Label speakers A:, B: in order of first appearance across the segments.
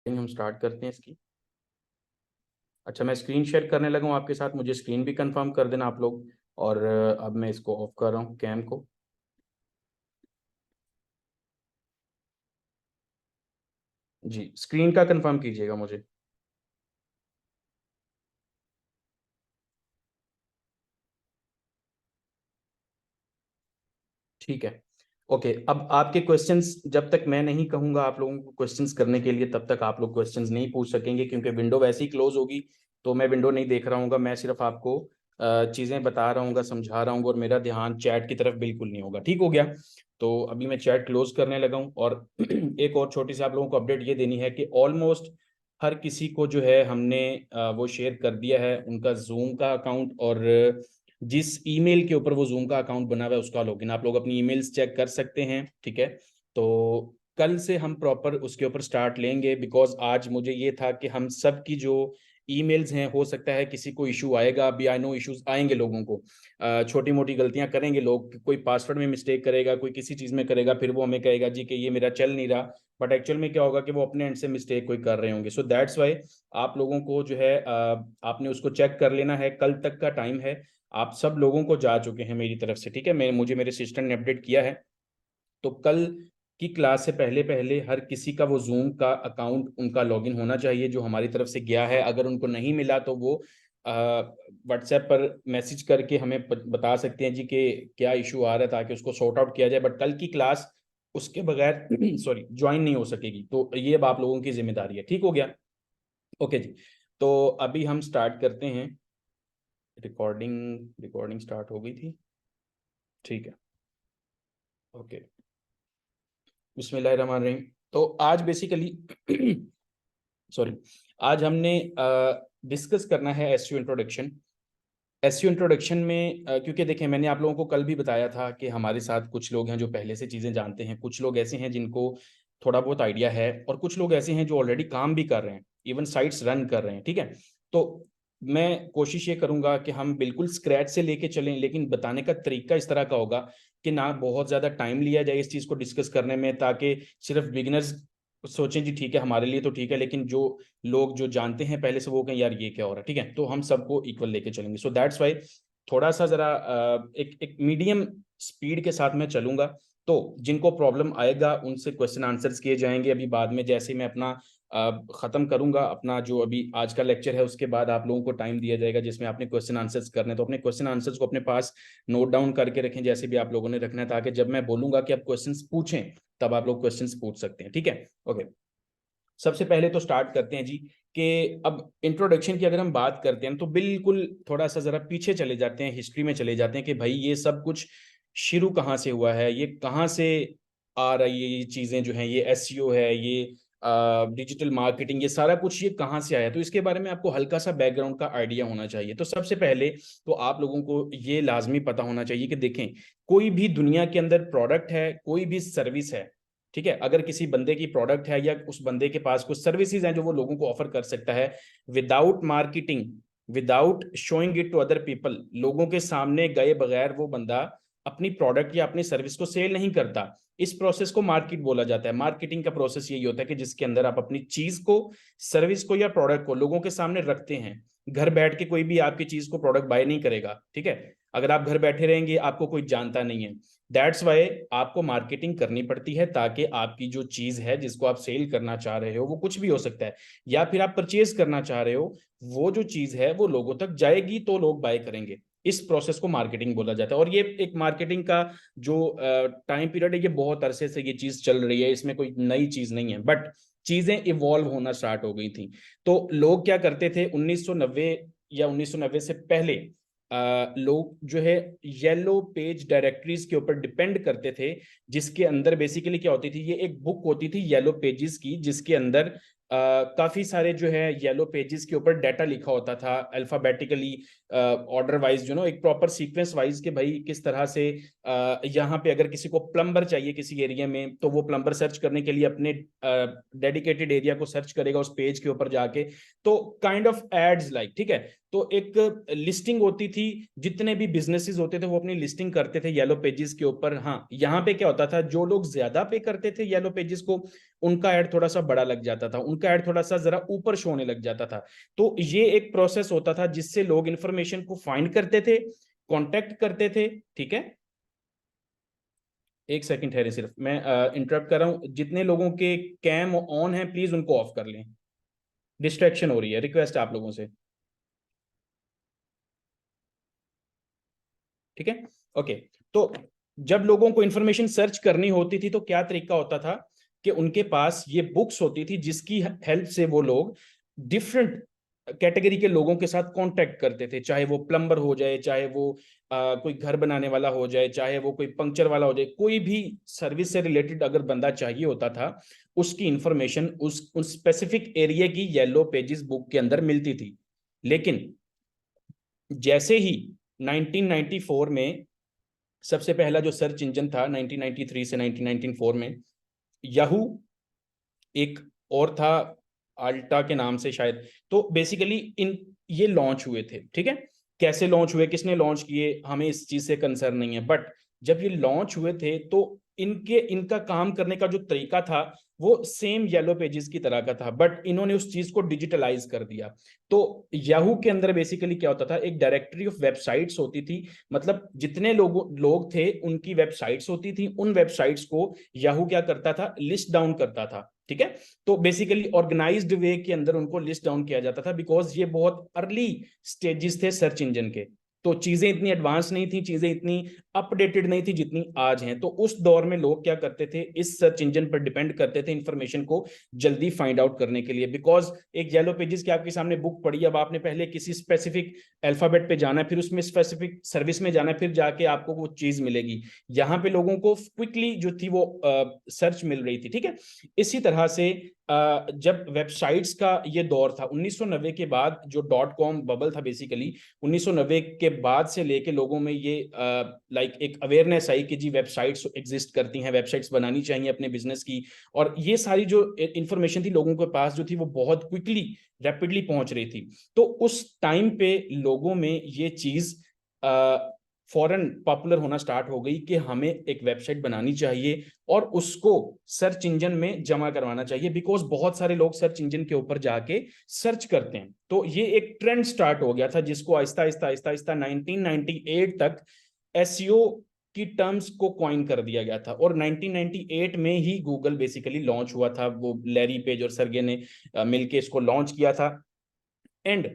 A: हम स्टार्ट करते हैं इसकी। अच्छा, मैं स्क्रीन शेयर करने लगा हूँ आपके साथ, मुझे स्क्रीन भी कंफर्म कर देना आप लोग। और अब मैं इसको ऑफ कर रहा हूँ कैम को। जी, स्क्रीन का कंफर्म कीजिएगा मुझे। ठीक है। ओके, अब आपके क्वेश्चंस जब तक मैं नहीं कहूंगा आप लोगों को क्वेश्चंस करने के लिए, तब तक आप लोग क्वेश्चंस नहीं पूछ सकेंगे, क्योंकि विंडो वैसे ही क्लोज होगी। तो मैं विंडो नहीं देख रहा हूँ, मैं सिर्फ आपको चीज़ें बता रहा हूँ, समझा रहा हूँ, और मेरा ध्यान चैट की तरफ बिल्कुल नहीं होगा। ठीक हो गया? तो अभी मैं चैट क्लोज करने लगा हूँ। और एक और छोटी सी आप लोगों को अपडेट ये देनी है कि ऑलमोस्ट हर किसी को जो है हमने वो शेयर कर दिया है उनका जूम का अकाउंट, और जिस ईमेल के ऊपर वो जूम का अकाउंट बना हुआ है उसका लॉगिन। आप लोग अपनी ईमेल्स चेक कर सकते हैं। ठीक है, तो कल से हम प्रॉपर उसके ऊपर स्टार्ट लेंगे, बिकॉज आज मुझे ये था कि हम सब की जो ईमेल्स हैं, हो सकता है किसी को इशू आएगा। अभी आई नो इश्यूज आएंगे लोगों को, छोटी मोटी गलतियां करेंगे लोग, कोई पासवर्ड में मिस्टेक करेगा, कोई किसी चीज में करेगा, फिर वो हमें कहेगा जी कि ये मेरा चल नहीं रहा। बट एक्चुअल में क्या होगा कि वो अपने एंड से मिस्टेक कोई कर रहे होंगे। सो दैट्स वाई आप लोगों को जो है आपने उसको चेक कर लेना है, कल तक का टाइम है। आप सब लोगों को जा चुके हैं मेरी तरफ से। ठीक है, मैं मुझे मेरे सिस्टर ने अपडेट किया है। तो कल की क्लास से पहले पहले हर किसी का वो जूम का अकाउंट उनका लॉगिन होना चाहिए जो हमारी तरफ से गया है। अगर उनको नहीं मिला तो वो व्हाट्सएप पर मैसेज करके हमें बता सकते हैं जी कि क्या इशू आ रहा है, ताकि उसको सॉर्ट आउट किया जाए। बट कल की क्लास उसके बगैर सॉरी ज्वाइन नहीं हो सकेगी। तो ये अब आप लोगों की जिम्मेदारी है। ठीक हो गया? ओके जी। तो अभी हम स्टार्ट करते हैं। रिकॉर्डिंग रिकॉर्डिंग स्टार्ट हो गई थी। ठीक है। ओके, बिस्मिल्लाहिर्रहमानिर्रहीम। तो आज बेसिकली सॉरी, आज हमने डिस्कस करना है एसईओ इंट्रोडक्शन। एसईओ इंट्रोडक्शन में क्योंकि देखिए मैंने आप लोगों को कल भी बताया था कि हमारे साथ कुछ लोग हैं जो पहले से चीज़ें जानते हैं, कुछ लोग ऐसे हैं जिनको थोड़ा बहुत आइडिया है, और कुछ लोग ऐसे हैं जो ऑलरेडी काम भी कर रहे हैं, इवन साइट्स रन कर रहे हैं। ठीक है, तो मैं कोशिश ये करूंगा कि हम बिल्कुल स्क्रैच से लेके चलें, लेकिन बताने का तरीका इस तरह का होगा कि ना बहुत ज़्यादा टाइम लिया जाए इस चीज़ को डिस्कस करने में, ताकि सिर्फ बिगिनर्स सोचें जी ठीक है हमारे लिए तो ठीक है, लेकिन जो लोग जो जानते हैं पहले से वो कहें यार ये क्या हो रहा है। ठीक है, तो हम सबको इक्वल लेके चलेंगे। सो दैट्स वाई थोड़ा सा जरा एक एक मीडियम स्पीड के साथ मैं चलूंगा। तो जिनको प्रॉब्लम आएगा उनसे क्वेश्चन आंसर्स किए जाएंगे अभी बाद में, जैसे ही मैं अपना खत्म करूंगा अपना जो अभी आज का लेक्चर है, उसके बाद आप लोगों को टाइम दिया जाएगा जिसमें आपने क्वेश्चन आंसर्स करने। तो अपने क्वेश्चन आंसर्स को अपने पास नोट डाउन करके रखें, जैसे भी आप लोगों ने रखना है, ताकि जब मैं बोलूंगा कि आप क्वेश्चंस पूछें तब आप लोग क्वेश्चंस पूछ सकते हैं। ठीक है, ओके। सबसे पहले तो स्टार्ट करते हैं जी कि अब इंट्रोडक्शन की अगर हम बात करते हैं तो बिल्कुल थोड़ा सा जरा पीछे चले जाते हैं, हिस्ट्री में चले जाते हैं कि भाई ये सब कुछ शुरू कहाँ से हुआ है, ये कहाँ से आ रही है, ये चीजें जो हैं, ये एसईओ है, ये डिजिटल मार्केटिंग, ये सारा कुछ ये कहाँ से आया। तो इसके बारे में आपको हल्का सा बैकग्राउंड का आइडिया होना चाहिए। तो सबसे पहले तो आप लोगों को ये लाजमी पता होना चाहिए कि देखें, कोई भी दुनिया के अंदर प्रोडक्ट है, कोई भी सर्विस है, ठीक है, अगर किसी बंदे की प्रोडक्ट है या उस बंदे के पास कुछ सर्विसेज हैं जो वो लोगों को ऑफर कर सकता है, without marketing, without showing it to other people, लोगों के सामने गए बगैर वो बंदा अपनी प्रोडक्ट या अपनी सर्विस को सेल नहीं करता। इस प्रोसेस को मार्केट बोला जाता है। मार्केटिंग का प्रोसेस यही होता है कि जिसके अंदर आप अपनी चीज को, सर्विस को या प्रोडक्ट को लोगों के सामने रखते हैं। घर बैठ के कोई भी आपकी चीज को प्रोडक्ट बाय नहीं करेगा। ठीक है, अगर आप घर बैठे रहेंगे आपको कोई जानता नहीं है। दैट्स वाई आपको मार्केटिंग करनी पड़ती है, ताकि आपकी जो चीज है जिसको आप सेल करना चाह रहे हो, वो कुछ भी हो सकता है, या फिर आप परचेज करना चाह रहे हो, वो जो चीज है वो लोगों तक जाएगी तो लोग बाय करेंगे। इस प्रोसेस को मार्केटिंग बोला जाता है। और ये एक मार्केटिंग का जो टाइम पीरियड है, ये बहुत अरसे से ये चीज चल रही है, इसमें कोई नई चीज नहीं है, बट चीजें इवॉल्व होना स्टार्ट हो गई थी। तो लोग क्या करते थे 1990 या 1990 से पहले, लोग जो है येलो पेज डायरेक्टरीज के ऊपर डिपेंड करते थे, जिसके अंदर बेसिकली क्या होती थी, ये एक बुक होती थी येलो पेजेस की, जिसके अंदर काफी सारे जो है येलो पेजेस के ऊपर डाटा लिखा होता था अल्फाबेटिकली, ऑर्डर वाइज, जो नो एक प्रॉपर सीक्वेंस वाइज, कि भाई किस तरह से यहाँ पे अगर किसी को प्लम्बर चाहिए किसी एरिया में, तो वो प्लम्बर सर्च करने के लिए अपने डेडिकेटेड एरिया को सर्च करेगा उस पेज के ऊपर जाके। तो काइंड ऑफ एड्स लाइक, ठीक है। तो एक लिस्टिंग होती थी, जितने भी बिजनेसेस होते थे वो अपनी लिस्टिंग करते थे येलो पेजेस के ऊपर। हाँ, यहाँ पे क्या होता था, जो लोग ज्यादा पे करते थे येलो पेजेस को, उनका ऐड थोड़ा सा बड़ा लग जाता था, उनका ऐड थोड़ा सा जरा ऊपर शो होने लग जाता था। तो ये एक प्रोसेस होता था जिससे लोग इंफॉर्मेशन को फाइंड करते थे, कॉन्टेक्ट करते थे। ठीक है, एक सेकंड ठहरे, सिर्फ मैं इंटरप्ट कर रहा हूं। जितने लोगों के कैम ऑन है प्लीज उनको ऑफ कर लें, डिस्ट्रैक्शन हो रही है, रिक्वेस्ट आप लोगों से। ठीक है, ओके। तो जब लोगों को इंफॉर्मेशन सर्च करनी होती थी तो क्या तरीका होता था कि उनके पास ये बुक्स होती थी जिसकी हेल्प से वो लोग डिफरेंट कैटेगरी के लोगों के साथ कांटेक्ट करते थे, चाहे वो प्लम्बर हो जाए, चाहे वो कोई घर बनाने वाला हो जाए, चाहे वो कोई पंक्चर वाला हो जाए, कोई भी सर्विस से रिलेटेड अगर बंदा चाहिए होता था, उसकी इंफॉर्मेशन उस स्पेसिफिक एरिया की येलो पेजेस बुक के अंदर मिलती थी। लेकिन जैसे ही 1994 में सबसे पहला जो सर्च इंजन था, 1993 से 1994 में याहू, एक और था अल्टा के नाम से शायद। तो बेसिकली इन ये लॉन्च हुए थे। ठीक है, कैसे लॉन्च हुए, किसने लॉन्च किए, हमें इस चीज से कंसर्न नहीं है, बट जब ये लॉन्च हुए थे तो इनका काम करने का जो तरीका था वो सेम येलो पेजेस की तरह का था, बट इन्होंने उस चीज को डिजिटलाइज कर दिया। तो याहू के अंदर बेसिकली क्या होता था, एक डायरेक्टरी ऑफ वेबसाइट्स होती थी, मतलब जितने लोग थे उनकी वेबसाइट्स होती थी, उन वेबसाइट्स को याहू क्या करता था, लिस्ट डाउन करता था। ठीक है, तो बेसिकली ऑर्गेनाइज्ड वे के अंदर उनको लिस्ट डाउन किया जाता था, बिकॉज ये बहुत अर्ली स्टेजेस थे सर्च इंजन के। तो चीजें इतनी एडवांस नहीं थी, चीजें इतनी अपडेटेड नहीं थी जितनी आज हैं। तो उस दौर में लोग क्या करते थे, इस सर्च इंजन पर डिपेंड करते थे इंफॉर्मेशन को जल्दी फाइंड आउट करने के लिए। बिकॉज एक येलो पेजेस की आपके सामने बुक पड़ी, अब आपने पहले किसी स्पेसिफिक अल्फाबेट पे जाना है, फिर उसमें स्पेसिफिक सर्विस में जाना है, फिर जाके आपको वो चीज मिलेगी। यहाँ पे लोगों को क्विकली जो थी वो सर्च मिल रही थी। ठीक है, इसी तरह से जब वेबसाइट्स का ये दौर था 1990 के बाद, जो .com बबल था बेसिकली 1990 के बाद से लेके लोगों में ये लाइक एक अवेयरनेस आई कि जी वेबसाइट्स एग्जिस्ट करती हैं, वेबसाइट्स बनानी चाहिए अपने बिजनेस की। और ये सारी जो इंफॉर्मेशन थी लोगों के पास जो थी वो बहुत क्विकली रैपिडली पहुंच रही थी। तो उस टाइम पे लोगों में ये चीज फॉरन पॉपुलर होना स्टार्ट हो गई कि हमें एक वेबसाइट बनानी चाहिए और उसको सर्च इंजन में जमा करवाना चाहिए, बिकॉज बहुत सारे लोग सर्च इंजन के ऊपर जाके सर्च करते हैं। तो ये एक ट्रेंड स्टार्ट हो गया था जिसको आहिस्ता आहिस्ता आहिस्ता आहिस्ता 1998 तक एसईओ की टर्म्स को कॉइन कर दिया गया था। और 1998 में ही गूगल बेसिकली लॉन्च हुआ था, वो लैरी पेज और सर्गे ने मिलके इसको लॉन्च किया था। एंड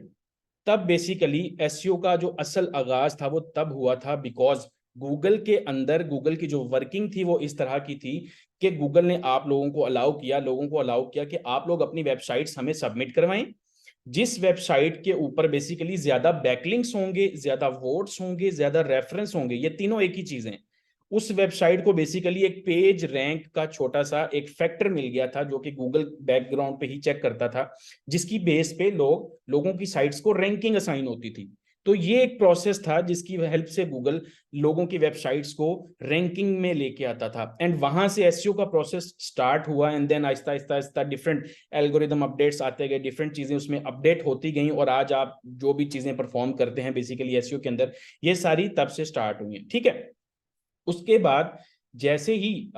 A: तब बेसिकली एसईओ का जो असल आगाज था वो तब हुआ था, बिकॉज गूगल के अंदर गूगल की जो वर्किंग थी वो इस तरह की थी कि गूगल ने आप लोगों को अलाउ किया कि आप लोग अपनी वेबसाइट्स हमें सबमिट करवाएं। जिस वेबसाइट के ऊपर बेसिकली ज्यादा बैकलिंक्स होंगे, ज्यादा वोट्स होंगे, ज्यादा रेफरेंस होंगे, ये तीनों एक ही चीजें, उस वेबसाइट को बेसिकली एक पेज रैंक का छोटा सा एक फैक्टर मिल गया था जो कि गूगल बैकग्राउंड पे ही चेक करता था, जिसकी बेस पे लोगों की साइट्स को रैंकिंग असाइन होती थी। तो ये एक प्रोसेस था जिसकी हेल्प से गूगल लोगों की वेबसाइट्स को रैंकिंग में लेके आता था। एंड वहां से एसईओ का प्रोसेस स्टार्ट हुआ, and then Aahista Aahista Aahista different algorithm updates आते गए, डिफरेंट चीजें उसमें अपडेट होती गई, और आज आप जो भी चीजें परफॉर्म करते हैं बेसिकली एसईओ के अंदर, ये सारी तब से स्टार्ट हुई है। ठीक है, उसके बाद जैसे ही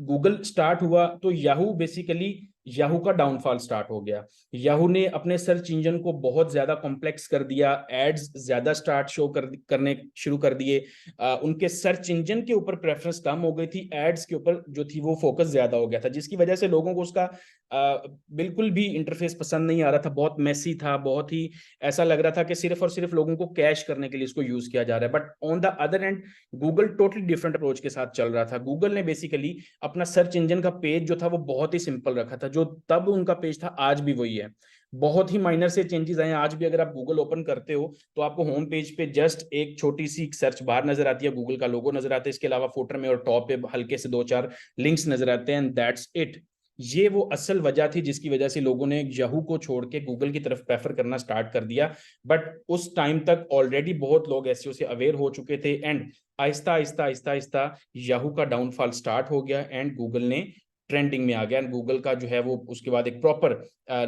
A: गूगल स्टार्ट हुआ तो याहू बेसिकली याहू का डाउनफॉल स्टार्ट हो गया। याहू ने अपने सर्च इंजन को बहुत ज्यादा कॉम्प्लेक्स कर दिया, एड्स ज्यादा स्टार्ट शो करने शुरू कर दिए। उनके सर्च इंजन के ऊपर प्रेफरेंस कम हो गई थी, एड्स के ऊपर जो थी वो फोकस ज्यादा हो गया था, जिसकी वजह से लोगों को उसका बिल्कुल भी इंटरफेस पसंद नहीं आ रहा था, बहुत मेसी था, बहुत ही ऐसा लग रहा था कि सिर्फ और सिर्फ लोगों को कैश करने के लिए इसको यूज किया जा रहा है। But on the other and Google totally different approach के साथ चल रहा था। गूगल ने बेसिकली अपना सर्च इंजन का पेज जो था वो बहुत ही सिंपल रखा था, जो तब उनका पेज था आज भी वही है। बहुत ही माइनर से चेंजेस आए, आज भी अगर आप गूगल ओपन करते हो तो आपको होम पेज पे जस्ट एक छोटी सी सर्च बार नजर आती है, गूगल का लोगो नजर आता है, इसके अलावा फुटर में और टॉप पे हल्के से 2-4 लिंक्स नजर आते हैं, एंड दैट्स इट। ये वो असल वजह थी जिसकी वजह से लोगों ने याहू को छोड़ के गूगल की तरफ प्रेफर करना स्टार्ट कर दिया। बट उस टाइम तक ऑलरेडी बहुत लोग एसईओ से अवेयर हो चुके थे, एंड आहिस्ता आहिस्ता आहिस्ता आहिस्ता याहू का डाउनफॉल स्टार्ट हो गया, एंड गूगल ने ट्रेंडिंग में आ गया। एंड गूगल का जो है वो उसके बाद एक प्रॉपर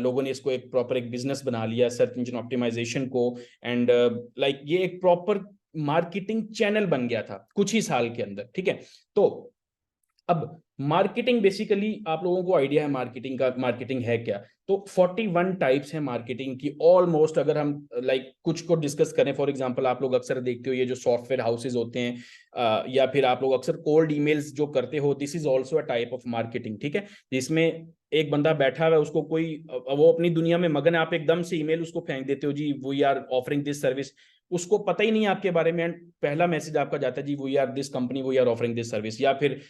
A: लोगों ने इसको एक प्रॉपर एक बिजनेस बना लिया, सर्च इंजन ऑप्टिमाइजेशन को। एंड लाइक ये एक प्रॉपर मार्केटिंग चैनल बन गया था कुछ ही साल के अंदर। ठीक है, तो अब मार्केटिंग बेसिकली आप लोगों को आइडिया है मार्केटिंग का, मार्केटिंग है क्या? तो 41 टाइप्स हैं मार्केटिंग की ऑलमोस्ट। अगर हम कुछ को डिस्कस करें, फॉर एग्जांपल आप लोग अक्सर देखते हो ये जो सॉफ्टवेयर हाउसेज होते हैं, या फिर आप लोग अक्सर कोल्ड ईमेल्स जो करते हो, this is also a type of marketing, ठीक है? जिसमें एक बंदा बैठा हुआ है, उसको कोई वो अपनी दुनिया में मगन है, आप एकदम से ईमेल उसको फेंक देते हो, जी we are offering this service, उसको पता ही नहीं आपके बारे में, एंड पहला मैसेज आपका जाता है जी we are this company, we are offering this service. या फिर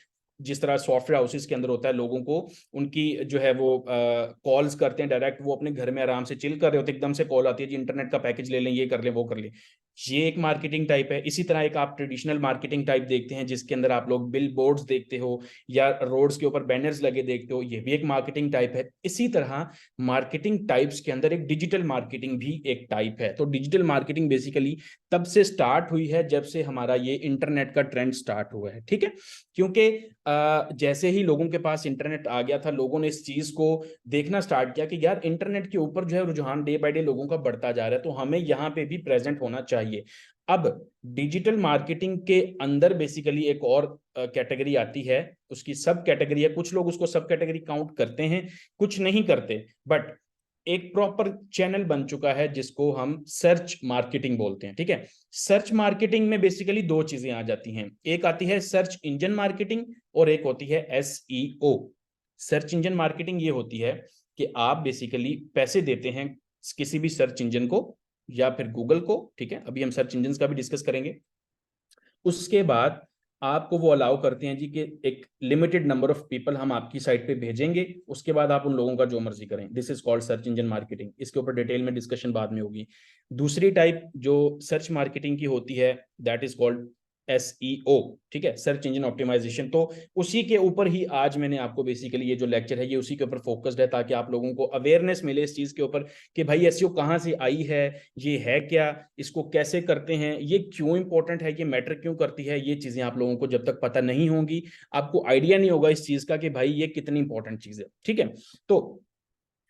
A: जिस तरह सॉफ्टवेयर हाउसेस के अंदर होता है, लोगों को उनकी जो है वो कॉल्स करते हैं डायरेक्ट, वो अपने घर में आराम से चिल कर रहे होते, एकदम से कॉल आती है जी इंटरनेट का पैकेज ले लें, ये कर लें, वो कर लें। ये एक मार्केटिंग टाइप है। इसी तरह एक आप ट्रेडिशनल मार्केटिंग टाइप देखते हैं जिसके अंदर आप लोग बिल बोर्ड्स देखते हो या रोड्स के ऊपर बैनर्स लगे देखते हो, ये भी एक मार्केटिंग टाइप है। इसी तरह मार्केटिंग टाइप्स के अंदर एक डिजिटल मार्केटिंग भी एक टाइप है। तो डिजिटल मार्केटिंग बेसिकली तब से स्टार्ट हुई है जब से हमारा ये इंटरनेट का ट्रेंड स्टार्ट हुआ है, ठीक है? क्योंकि जैसे ही लोगों के पास इंटरनेट आ गया था, लोगों ने इस चीज को देखना स्टार्ट किया कि यार इंटरनेट के ऊपर जो है रुझान डे बाय डे लोगों का बढ़ता जा रहा है, तो हमें यहाँ पे भी प्रेजेंट होना चाहिए। अब डिजिटल मार्केटिंग के अंदर बेसिकली एक और कैटेगरी आती है, उसकी सब कैटेगरी है। कुछ लोग उसको सब कैटेगरी काउंट करते हैं, कुछ नहीं करते, बट एक प्रॉपर चैनल बन चुका है जिसको हम सर्च मार्केटिंग बोलते हैं, ठीक है? सर्च मार्केटिंग में बेसिकली दो चीजें आ जाती हैं, एक आती है सर्च इंजन मार्केटिंग और एक होती है एसईओ। सर्च इंजन मार्केटिंग ये होती है कि आप बेसिकली पैसे देते हैं किसी भी सर्च इंजन को या फिर गूगल को, ठीक है? अभी हम सर्च इंजन का भी डिस्कस करेंगे। उसके बाद आपको वो अलाउ करते हैं जी कि एक लिमिटेड नंबर ऑफ पीपल हम आपकी साइट पे भेजेंगे, उसके बाद आप उन लोगों का जो मर्जी करें। This is called search engine marketing. इसके ऊपर डिटेल में डिस्कशन बाद में होगी। दूसरी टाइप जो सर्च मार्केटिंग की होती है दैट इज कॉल्ड एसईओ, ठीक है? Search engine optimization. तो उसी के ऊपर ही आज मैंने आपको बेसिकली ये जो लेक्चर है ये उसी के ऊपर फोकस्ड है, ताकि आप लोगों को अवेयरनेस मिले इस चीज के ऊपर कि भाई एसईओ कहाँ से आई है, ये है क्या, इसको कैसे करते हैं, ये क्यों इंपॉर्टेंट है, ये मैटर क्यों करती है। ये चीजें आप लोगों को जब तक पता नहीं होंगी, आपको आइडिया नहीं होगा इस चीज का कि भाई ये कितनी इंपॉर्टेंट चीज है, ठीक है? तो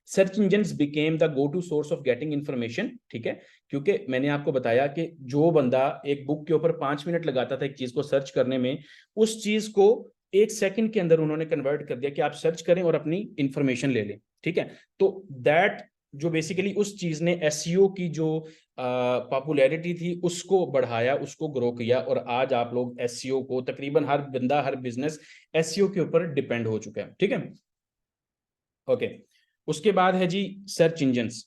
A: search engines became the go to source of getting information, ठीक है? क्योंकि मैंने आपको बताया कि जो बंदा एक बुक के ऊपर 5 मिनट लगाता था एक चीज को सर्च करने में, उस चीज को 1 सेकंड के अंदर उन्होंने कन्वर्ट कर दिया कि आप सर्च करें और अपनी इंफॉर्मेशन ले लें, ठीक है? तो दैट जो बेसिकली उस चीज ने एसईओ की जो पॉपुलैरिटी थी उसको बढ़ाया, उसको ग्रो किया, और आज आप लोग एसईओ को तकरीबन हर बंदा, हर बिजनेस एसईओ के ऊपर डिपेंड हो चुका है, ठीक है? ओके। उसके बाद है जी सर्च इंजन्स।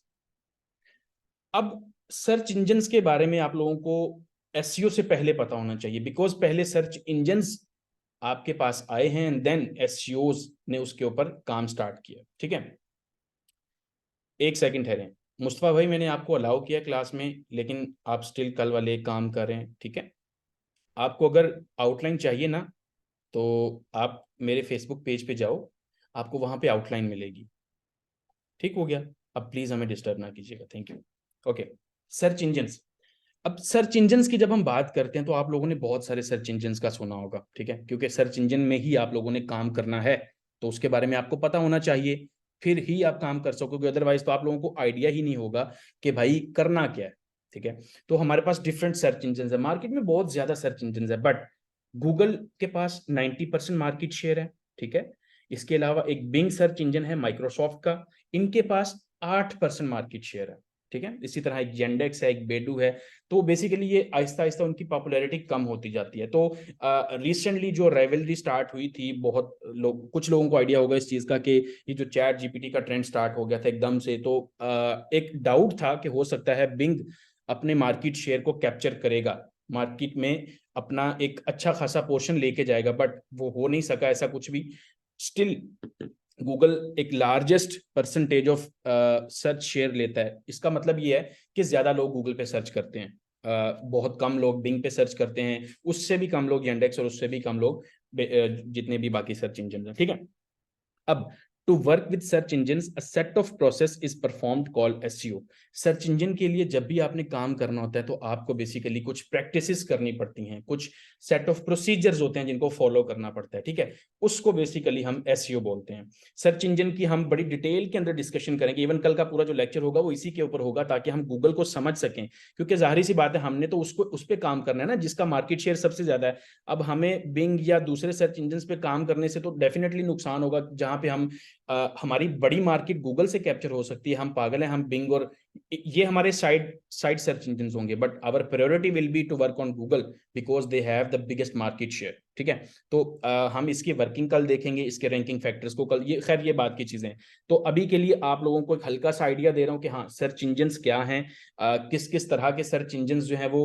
A: अब सर्च इंजन्स के बारे में आप लोगों को एसईओ से पहले पता होना चाहिए, बिकॉज पहले सर्च इंजन्स आपके पास आए हैं एंड देन एसईओज ने उसके ऊपर काम स्टार्ट किया, ठीक है? एक सेकंड ठहरें मुस्तफा भाई, मैंने आपको अलाउ किया क्लास में, लेकिन आप स्टिल कल वाले काम कर रहे हैं, ठीक है? आपको अगर आउटलाइन चाहिए ना, तो आप मेरे फेसबुक पेज पे जाओ, आपको वहां पे आउटलाइन मिलेगी। ठीक हो गया? अब प्लीज हमें डिस्टर्ब ना कीजिएगा, thank you. Okay. Search engines. अब सर्च इंजन्स की जब हम बात करते हैं तो आप लोगों ने बहुत सारे सर्च इंजन्स का सुना होगा, ठीक है? क्योंकि सर्च इंजन में ही आप लोगों ने काम करना है, तो उसके बारे में आपको पता होना चाहिए, फिर ही आप काम कर सकोगे, अदरवाइज तो आप लोगों को आइडिया ही नहीं होगा कि भाई करना क्या है, ठीक है? तो हमारे पास डिफरेंट सर्च इंजन है, मार्केट में बहुत ज्यादा सर्च इंजन है, बट गूगल के पास 90% मार्केट शेयर है, ठीक है? इसके अलावा एक बिंग सर्च इंजन है माइक्रोसॉफ्ट का, इनके पास 8% मार्केट शेयर है, ठीक है? इसी तरह एक जेंडेक्स है, एक बेडू है। तो बेसिकली ये आहिस्ता आहिस्ता उनकी पॉपुलैरिटी कम होती जाती है। तो रिसेंटली जो राइवलरी स्टार्ट हुई थी, बहुत लोग, कुछ लोगों को आइडिया होगा इस चीज का कि ये जो चैट जीपीटी का ट्रेंड स्टार्ट हो गया था एकदम से, तो एक डाउट था कि हो सकता है बिंग अपने मार्केट शेयर को कैप्चर करेगा, मार्केट में अपना एक अच्छा खासा पोर्शन लेके जाएगा, बट वो हो नहीं सका ऐसा कुछ भी। स्टिल गूगल एक largest percentage of search share लेता है। इसका मतलब ये है कि ज्यादा लोग गूगल पे सर्च करते हैं, बहुत कम लोग बिंग पे सर्च करते हैं, उससे भी कम लोग यांडेक्स, और उससे भी कम लोग जितने भी बाकी सर्च इंजन हैं, ठीक है? अब to work with search engine a set of process is performed called SEO. Search engine के लिए जब भी आपने काम करना होता है तो आपको बेसिकली कुछ प्रैक्टिसेस करनी पड़ती हैं, कुछ सेट ऑफ प्रोसीजर्स होते हैं जिनको फॉलो करना पड़ता है, ठीक है, उसको बेसिकली हम एसईओ बोलते हैं। सर्च इंजन की हम बड़ी डिटेल के अंदर डिस्कशन करेंगे, इवन कल का पूरा जो लेक्चर होगा वो इसी के ऊपर होगा, ताकि हम गूगल को समझ सकें, क्योंकि जाहिर सी बात है हमने तो उसको उस पर काम करना है ना जिसका मार्केट शेयर सबसे ज्यादा है। अब हमें बिंग या दूसरे सर्च इंजन पे काम करने से तो डेफिनेटली नुकसान होगा, जहां पे हम हमारी बड़ी मार्केट गूगल से कैप्चर हो सकती है, हम पागल हैं, हम बिंग और ये हमारे साइड साइड सर्च इंजन होंगे, but our priority will be to work on Google because they have the biggest market share, ठीक है। तो हम इसकी वर्किंग कल देखेंगे, इसके रैंकिंग फैक्टर्स को कल, ये खैर ये बात की चीजें। तो अभी के लिए आप लोगों को एक हल्का सा आइडिया दे रहा हूं कि हाँ सर्च इंजन क्या हैं, किस किस तरह के सर्च इंजन जो है वो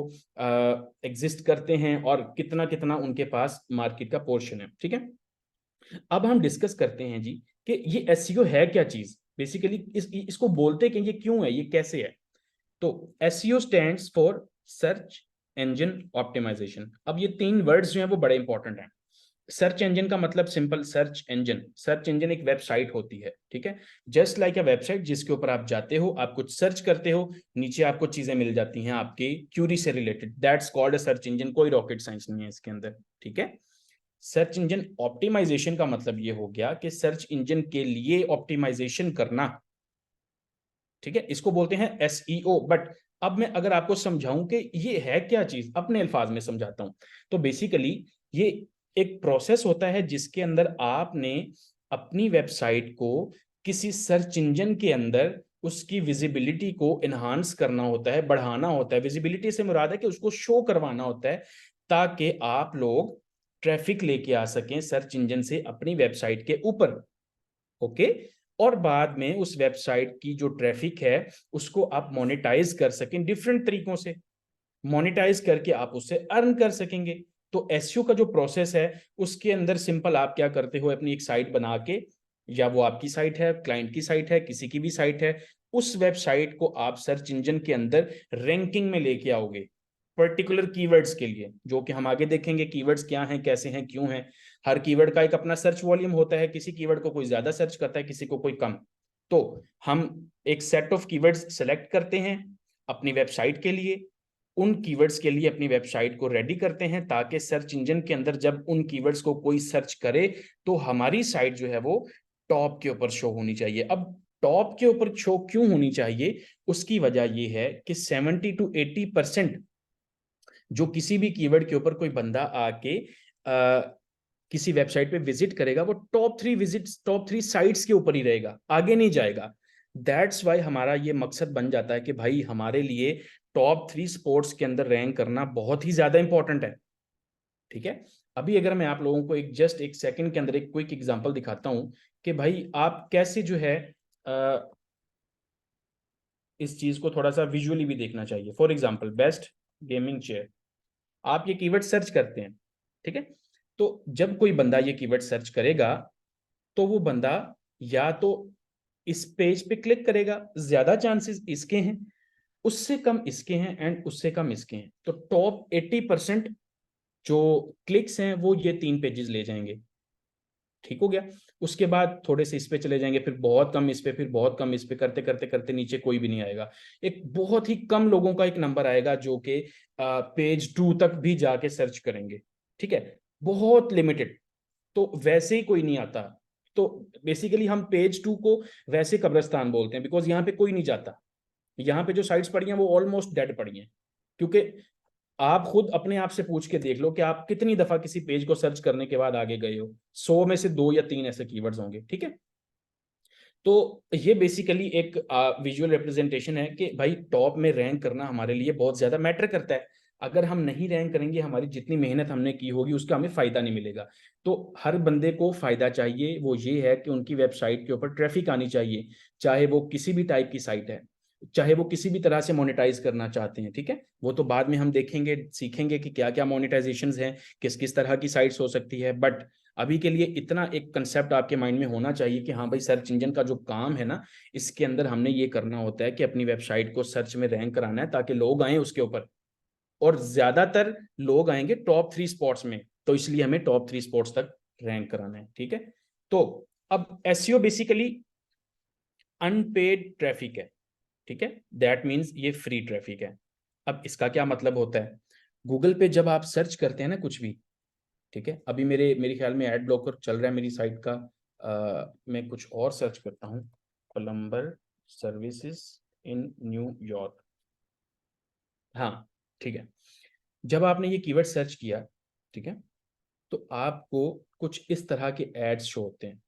A: एग्जिस्ट करते हैं और कितना कितना उनके पास मार्केट का पोर्शन है, ठीक है। अब हम डिस्कस करते हैं जी कि ये एसईओ है क्या चीज, बेसिकली इसको बोलते कि ये क्यों है, ये कैसे है। तो SEO stands for search engine optimization. अब ये तीन वर्ड्स जो हैं वो बड़े इंपॉर्टेंट हैं। सर्च इंजन का मतलब simple, search engine, search engine एक वेबसाइट होती है, ठीक है, जस्ट लाइक अ वेबसाइट जिसके ऊपर आप जाते हो, आप कुछ सर्च करते हो, नीचे आपको चीजें मिल जाती हैं आपकी क्यूरी से related, that's called a search engine. कोई रॉकेट साइंस नहीं है इसके अंदर, ठीक है। सर्च इंजन ऑप्टिमाइजेशन का मतलब ये हो गया कि सर्च इंजन के लिए ऑप्टिमाइजेशन करना, ठीक है, इसको बोलते हैं एसईओ। बट अब मैं अगर आपको समझाऊं कि ये है क्या चीज, अपने अल्फाज में समझाता हूं। तो बेसिकली ये एक प्रोसेस होता है जिसके अंदर आपने अपनी वेबसाइट को किसी सर्च इंजन के अंदर उसकी विजिबिलिटी को एनहांस करना होता है, बढ़ाना होता है। विजिबिलिटी से मुराद है कि उसको शो करवाना होता है ताकि आप लोग ट्रैफिक लेके आ सकें सर्च इंजन से अपनी वेबसाइट के ऊपर, ओके। और बाद में उस वेबसाइट की जो ट्रैफिक है उसको आप मोनेटाइज कर सकें डिफरेंट तरीकों से, मोनेटाइज करके आप उससे अर्न कर सकेंगे। तो एसईओ का जो प्रोसेस है उसके अंदर सिंपल आप क्या करते हो, अपनी एक साइट बना के, या वो आपकी साइट है, क्लाइंट की साइट है, किसी की भी साइट है, उस वेबसाइट को आप सर्च इंजन के अंदर रैंकिंग में लेके आओगे पर्टिकुलर कीवर्ड्स के लिए, जो कि हम आगे देखेंगे कीवर्ड्स क्या हैं, कैसे हैं, क्यों हैं। हर कीवर्ड का एक अपना सर्च वॉल्यूम होता है, किसी कीवर्ड को कोई ज्यादा सर्च करता है, किसी को कोई कम। तो हम एक सेट ऑफ कीवर्ड्स सेलेक्ट करते हैं अपनी वेबसाइट के लिए, उन कीवर्ड्स के लिए अपनी वेबसाइट को रेडी करते हैं ताकि सर्च इंजन के अंदर जब उन कीवर्ड्स को कोई सर्च करे तो हमारी साइट जो है वो टॉप के ऊपर शो होनी चाहिए। अब टॉप के ऊपर शो क्यों होनी चाहिए, उसकी वजह यह है कि 70 to 80% जो किसी भी कीवर्ड के ऊपर कोई बंदा आके किसी वेबसाइट पे विजिट करेगा वो टॉप थ्री साइट्स के ऊपर ही रहेगा, आगे नहीं जाएगा। दैट्स वाई हमारा ये मकसद बन जाता है कि भाई हमारे लिए टॉप 3 स्पोर्ट्स के अंदर रैंक करना बहुत ही ज्यादा इंपॉर्टेंट है, ठीक है। अभी अगर मैं आप लोगों को एक जस्ट एक सेकंड के अंदर एक क्विक एग्जांपल दिखाता हूं कि भाई आप कैसे जो है इस चीज को थोड़ा सा विजुअली भी देखना चाहिए। For example best gaming chair, आप ये कीवर्ड सर्च करते हैं, ठीक है। तो जब कोई बंदा ये कीवर्ड सर्च करेगा तो वो बंदा या तो इस पेज पे क्लिक करेगा, ज्यादा चांसेस इसके हैं, उससे कम इसके हैं एंड उससे कम इसके हैं। तो टॉप 80% जो क्लिक्स हैं वो ये 3 पेजेस ले जाएंगे, ठीक हो गया। उसके बाद थोड़े से इस पे चले जाएंगे, फिर बहुत कम इस पे, फिर बहुत कम इस पे, करते करते करते नीचे कोई भी नहीं आएगा। एक बहुत ही कम लोगों का एक नंबर आएगा जो कि पेज 2 तक भी जाके सर्च करेंगे, ठीक है, बहुत लिमिटेड। तो वैसे ही कोई नहीं आता। तो बेसिकली हम पेज 2 को वैसे कब्रिस्तान बोलते हैं बिकॉज यहाँ पे कोई नहीं जाता। यहाँ पे जो साइट्स पड़ी हैं वो ऑलमोस्ट डेड पड़ी हैं, क्योंकि आप खुद अपने आप से पूछ के देख लो कि आप कितनी दफा किसी पेज को सर्च करने के बाद आगे गए हो। 100 में से 2 या 3 ऐसे कीवर्ड्स होंगे, ठीक है। तो ये बेसिकली एक विजुअल रिप्रेजेंटेशन है कि भाई टॉप में रैंक करना हमारे लिए बहुत ज्यादा मैटर करता है। अगर हम नहीं रैंक करेंगे हमारी जितनी मेहनत हमने की होगी उसका हमें फायदा नहीं मिलेगा। तो हर बंदे को फायदा चाहिए, वो ये है कि उनकी वेबसाइट के ऊपर ट्रैफिक आनी चाहिए, चाहे वो किसी भी टाइप की साइट है, चाहे वो किसी भी तरह से मोनेटाइज करना चाहते हैं, ठीक है। वो तो बाद में हम देखेंगे सीखेंगे कि क्या क्या मोनेटाइजेशन हैं, किस किस तरह की साइट्स हो सकती है। बट अभी के लिए इतना एक कंसेप्ट आपके माइंड में होना चाहिए कि हाँ भाई सर्च इंजन का जो काम है ना, इसके अंदर हमने ये करना होता है कि अपनी वेबसाइट को सर्च में रैंक कराना है ताकि लोग आए उसके ऊपर, और ज्यादातर लोग आएंगे टॉप 3 स्पॉट्स में, तो इसलिए हमें टॉप 3 स्पॉट्स तक रैंक कराना है, ठीक है। तो अब एसईओ बेसिकली अनपेड ट्रैफिक है, ठीक है, दैट मीन्स ये फ्री ट्रैफिक है। अब इसका क्या मतलब होता है, गूगल पे जब आप सर्च करते हैं ना कुछ भी, ठीक है, अभी मेरे ख्याल में एड ब्लॉकर चल रहा है मेरी साइट का, मैं कुछ और सर्च करता हूँ, प्लम्बर सर्विसेज इन न्यूयॉर्क, हाँ ठीक है। जब आपने ये कीवर्ड सर्च किया, ठीक है, तो आपको कुछ इस तरह के एड्स शो होते हैं,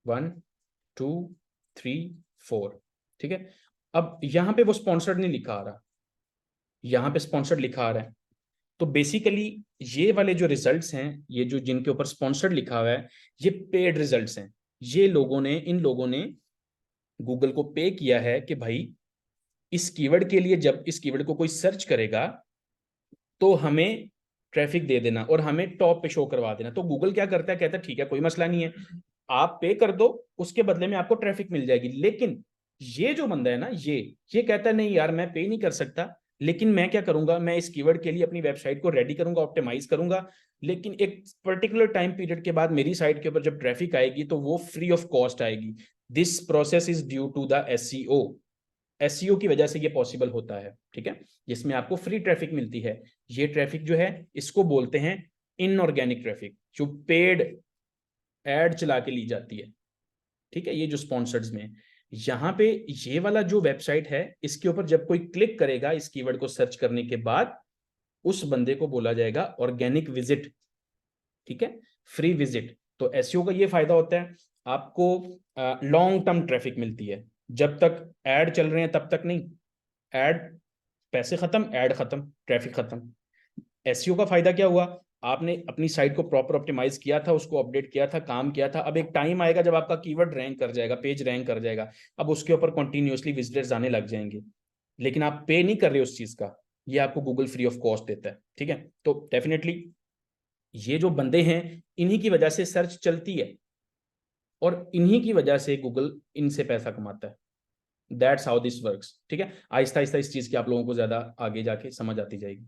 A: 1 2 3 4, ठीक है। अब यहाँ पे वो स्पॉन्सर्ड नहीं लिखा आ रहा, यहाँ पे स्पॉन्सर्ड लिखा आ रहा है। तो बेसिकली ये वाले जो रिजल्ट्स हैं, ये जो जिनके ऊपर स्पॉन्सर्ड लिखा हुआ है, ये पेड रिजल्ट्स हैं। ये लोगों ने, इन लोगों ने गूगल को पे किया है कि भाई इस कीवर्ड के लिए जब इस कीवर्ड को कोई सर्च करेगा तो हमें ट्रैफिक दे देना और हमें टॉप पे शो करवा देना। तो गूगल क्या करता है, कहता है ठीक है कोई मसला नहीं है, आप पे कर दो, उसके बदले में आपको ट्रैफिक मिल जाएगी। लेकिन ये जो बंदा है ना, ये कहता है नहीं यार मैं पे नहीं कर सकता, लेकिन मैं क्या करूंगा, मैं इस कीवर्ड के लिए अपनी वेबसाइट को रेडी करूंगा, ऑप्टिमाइज करूंगा, लेकिन एक पर्टिकुलर टाइम पीरियड के बाद मेरी साइट के ऊपर जब ट्रैफिक आएगी तो वो फ्री ऑफ कॉस्ट आएगी। This process is due to the SEO. SEO की वजह से ये पॉसिबल होता है, ठीक है, जिसमें आपको फ्री ट्रैफिक मिलती है। ये ट्रैफिक जो है इसको बोलते हैं इनऑर्गेनिक ट्रैफिक, जो पेड एड चला के ली जाती है, ठीक है, ये जो स्पॉन्सर्ड्स में। यहाँ पे ये वाला जो वेबसाइट है, इसके ऊपर जब कोई क्लिक करेगा इस कीवर्ड को सर्च करने के बाद, उस बंदे को बोला जाएगा ऑर्गेनिक विजिट, ठीक है, फ्री विजिट। तो एसईओ का ये फायदा होता है, आपको लॉन्ग टर्म ट्रैफिक मिलती है, जब तक एड चल रहे हैं तब तक नहीं, एड पैसे खत्म, एड खत्म, ट्रैफिक खत्म। एसईओ का फायदा क्या हुआ, आपने अपनी साइट को प्रॉपर ऑप्टिमाइज किया था, उसको अपडेट किया था, काम किया था, अब एक टाइम आएगा जब आपका कीवर्ड रैंक कर जाएगा, पेज रैंक कर जाएगा, अब उसके ऊपर कंटिन्यूअसली विजिटर्स आने लग जाएंगे, लेकिन आप पे नहीं कर रहे उस चीज का, ये आपको गूगल फ्री ऑफ कॉस्ट देता है, ठीक है। तो डेफिनेटली ये जो बंदे हैं, इन्हीं की वजह से सर्च चलती है और इन्हीं की वजह से गूगल इनसे पैसा कमाता है। दैट्स हाउ दिस वर्क्स, ठीक है। आहिस्ता आहिस्ता इस चीज की आप लोगों को ज्यादा आगे जाके समझ आती जाएगी,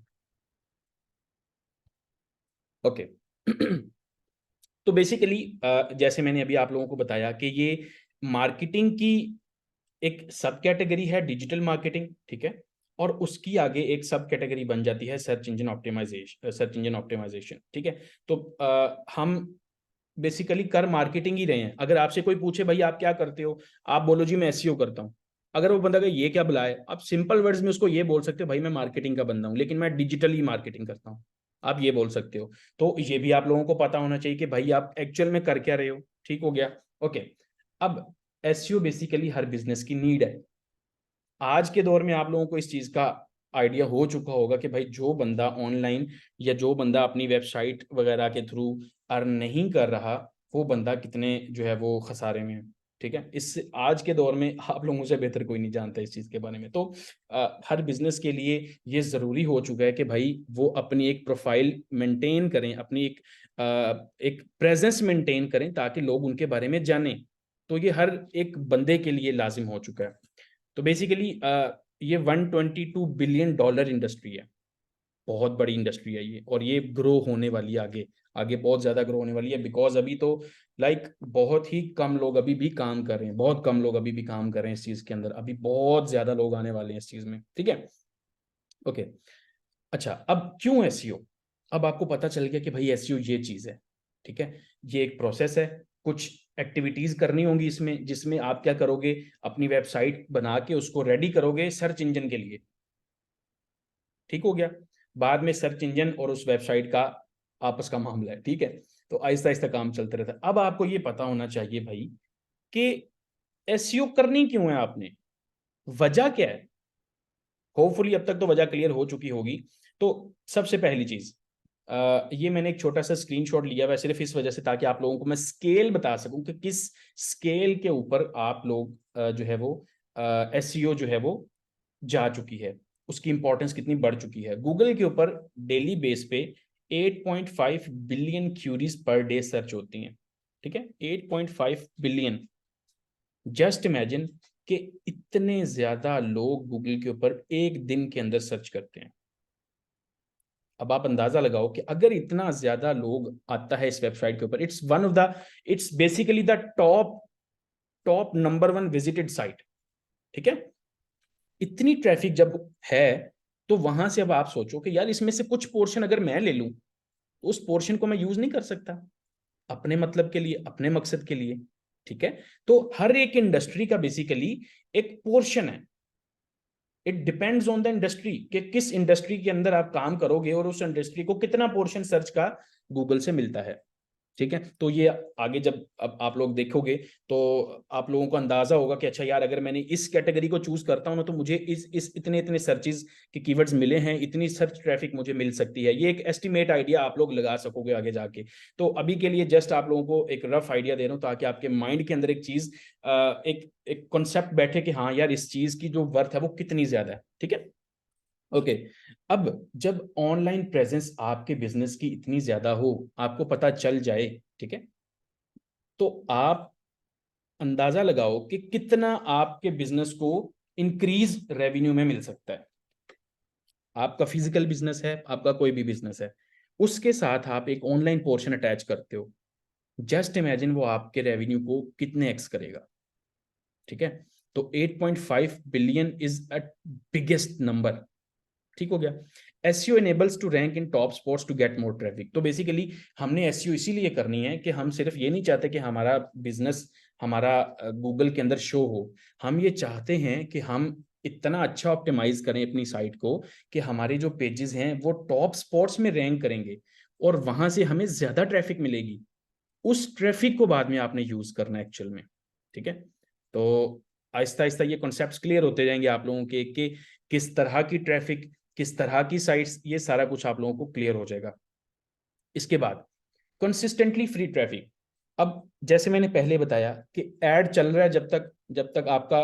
A: ओके। तो बेसिकली जैसे मैंने अभी आप लोगों को बताया कि ये मार्केटिंग की एक सब कैटेगरी है डिजिटल मार्केटिंग, ठीक है, और उसकी आगे एक सब कैटेगरी बन जाती है सर्च इंजन ऑप्टिमाइजेशन, ठीक है। तो हम बेसिकली कर मार्केटिंग ही रहे हैं। अगर आपसे कोई पूछे भाई आप क्या करते हो, आप बोलो जी मैं एसईओ करता हूँ। अगर वो बंदा कहे ये क्या बुलाए, आप सिंपल वर्ड्स में उसको ये बोल सकते हो भाई मैं मार्केटिंग का बंदा हूँ, लेकिन मैं डिजिटली मार्केटिंग करता हूँ, आप ये बोल सकते हो। तो ये भी आप लोगों को पता होना चाहिए कि भाई आप एक्चुअल में कर क्या रहे हो, ठीक हो गया, ओके। अब एसईओ बेसिकली हर बिजनेस की नीड है। आज के दौर में आप लोगों को इस चीज का आइडिया हो चुका होगा कि भाई जो बंदा ऑनलाइन या जो बंदा अपनी वेबसाइट वगैरह के थ्रू अर्न नहीं कर रहा, वो बंदा कितने जो है वो खसारे में है, ठीक है। इस आज के दौर में आप लोगों से बेहतर कोई नहीं जानता इस चीज के बारे में। तो हर बिजनेस के लिए ये जरूरी हो चुका है कि भाई वो अपनी एक प्रोफाइल मेंटेन करें, अपनी एक प्रेजेंस मेंटेन करें ताकि लोग उनके बारे में जानें। तो ये हर एक बंदे के लिए लाजिम हो चुका है। तो बेसिकली ये $122 बिलियन इंडस्ट्री है, बहुत बड़ी इंडस्ट्री है ये, और ये ग्रो होने वाली है आगे, आगे बहुत ज्यादा ग्रो होने वाली है। बिकॉज अभी तो बहुत ही कम लोग अभी भी काम कर रहे हैं, बहुत कम लोग अभी भी काम कर रहे हैं इस चीज के अंदर, अभी बहुत ज्यादा लोग आने वाले हैं इस चीज में, ठीक है, ओके। अच्छा, अब क्यों एसईओ, अब आपको पता चल गया कि भाई एसईओ ये चीज है, ठीक है, ये एक प्रोसेस है, कुछ एक्टिविटीज करनी होंगी इसमें, जिसमें आप क्या करोगे, अपनी वेबसाइट बना के उसको रेडी करोगे सर्च इंजन के लिए, ठीक हो गया। बाद में सर्च इंजन और उस वेबसाइट का आपस का मामला है, ठीक है। तो आहिस्ता आहिस्ता काम चलता रहता है। अब आपको ये पता होना चाहिए भाई कि एसईओ करनी क्यों है आपने, वजह क्या है। होपफुली अब तक तो वजह क्लियर हो चुकी होगी। तो सबसे पहली चीज, ये मैंने एक छोटा सा स्क्रीनशॉट लिया हुआ सिर्फ इस वजह से ताकि आप लोगों को मैं स्केल बता सकूं कि किस स्केल के ऊपर आप लोग जो है वो एसईओ जो है वो जा चुकी है, उसकी इंपॉर्टेंस कितनी बढ़ चुकी है। गूगल के ऊपर डेली बेस पे 8.5 billion queries per day search होती हैं, ठीक है, 8.5 बिलियन। जस्ट इमेजिन कि इतने ज्यादा लोग गूगल के ऊपर एक दिन के अंदर सर्च करते हैं। अब आप अंदाजा लगाओ कि अगर इतना ज्यादा लोग आता है इस वेबसाइट के ऊपर, it's one of the, it's basically the top top number 1 visited site, ठीक है। इतनी ट्रैफिक जब है तो वहां से अब आप सोचो कि यार इसमें से कुछ पोर्शन अगर मैं ले लूं तो उस पोर्शन को मैं यूज नहीं कर सकता अपने मतलब के लिए, अपने मकसद के लिए, ठीक है। तो हर एक इंडस्ट्री का बेसिकली एक पोर्शन है, it depends on the industry कि किस इंडस्ट्री के अंदर आप काम करोगे और उस इंडस्ट्री को कितना पोर्शन सर्च का गूगल से मिलता है, ठीक है। तो ये आगे जब अब आप लोग देखोगे तो आप लोगों को अंदाजा होगा कि अच्छा यार अगर मैंने इस कैटेगरी को चूज करता हूं ना तो मुझे इस इतने इतने सर्चेज के कीवर्ड्स मिले हैं, इतनी सर्च ट्रैफिक मुझे मिल सकती है। ये एक एस्टिमेट आइडिया आप लोग लगा सकोगे आगे जाके। तो अभी के लिए जस्ट आप लोगों को एक रफ आइडिया दे रहा हूं ताकि आपके माइंड के अंदर एक चीज एक एक कॉन्सेप्ट बैठे कि हाँ यार इस चीज की जो वर्थ है वो कितनी ज्यादा है, ठीक है। ओके अब जब ऑनलाइन प्रेजेंस आपके बिजनेस की इतनी ज्यादा हो, आपको पता चल जाए, ठीक है, तो आप अंदाजा लगाओ कि कितना आपके बिजनेस को इंक्रीज रेवेन्यू में मिल सकता है। आपका फिजिकल बिजनेस है, आपका कोई भी बिजनेस है, उसके साथ आप एक ऑनलाइन पोर्शन अटैच करते हो, जस्ट इमेजिन वो आपके रेवेन्यू को कितने एक्स करेगा, ठीक है। तो 8.5 billion is a biggest number, ठीक हो गया। SEO enables to rank in top spots to get more traffic. तो बेसिकली हमने एसईओ इसीलिए करनी है कि हम सिर्फ ये नहीं चाहते कि हमारा बिजनेस हमारा गूगल के अंदर शो हो, हम ये चाहते हैं कि हम इतना अच्छा ऑप्टिमाइज करें अपनी साइट को कि हमारे जो पेजेस हैं वो टॉप स्पॉट्स में रैंक करेंगे और वहां से हमें ज्यादा ट्रैफिक मिलेगी। उस ट्रैफिक को बाद में आपने यूज करना है एक्चुअल में, ठीक है। तो आहिस्ता आहिस्ता ये कॉन्सेप्ट्स क्लियर होते जाएंगे आप लोगों के कि किस तरह की ट्रैफिक, किस तरह की साइट्स, ये सारा कुछ आप लोगों को क्लियर हो जाएगा। इसके बाद कंसिस्टेंटली फ्री ट्रैफिक। अब जैसे मैंने पहले बताया कि एड चल रहा है जब तक आपका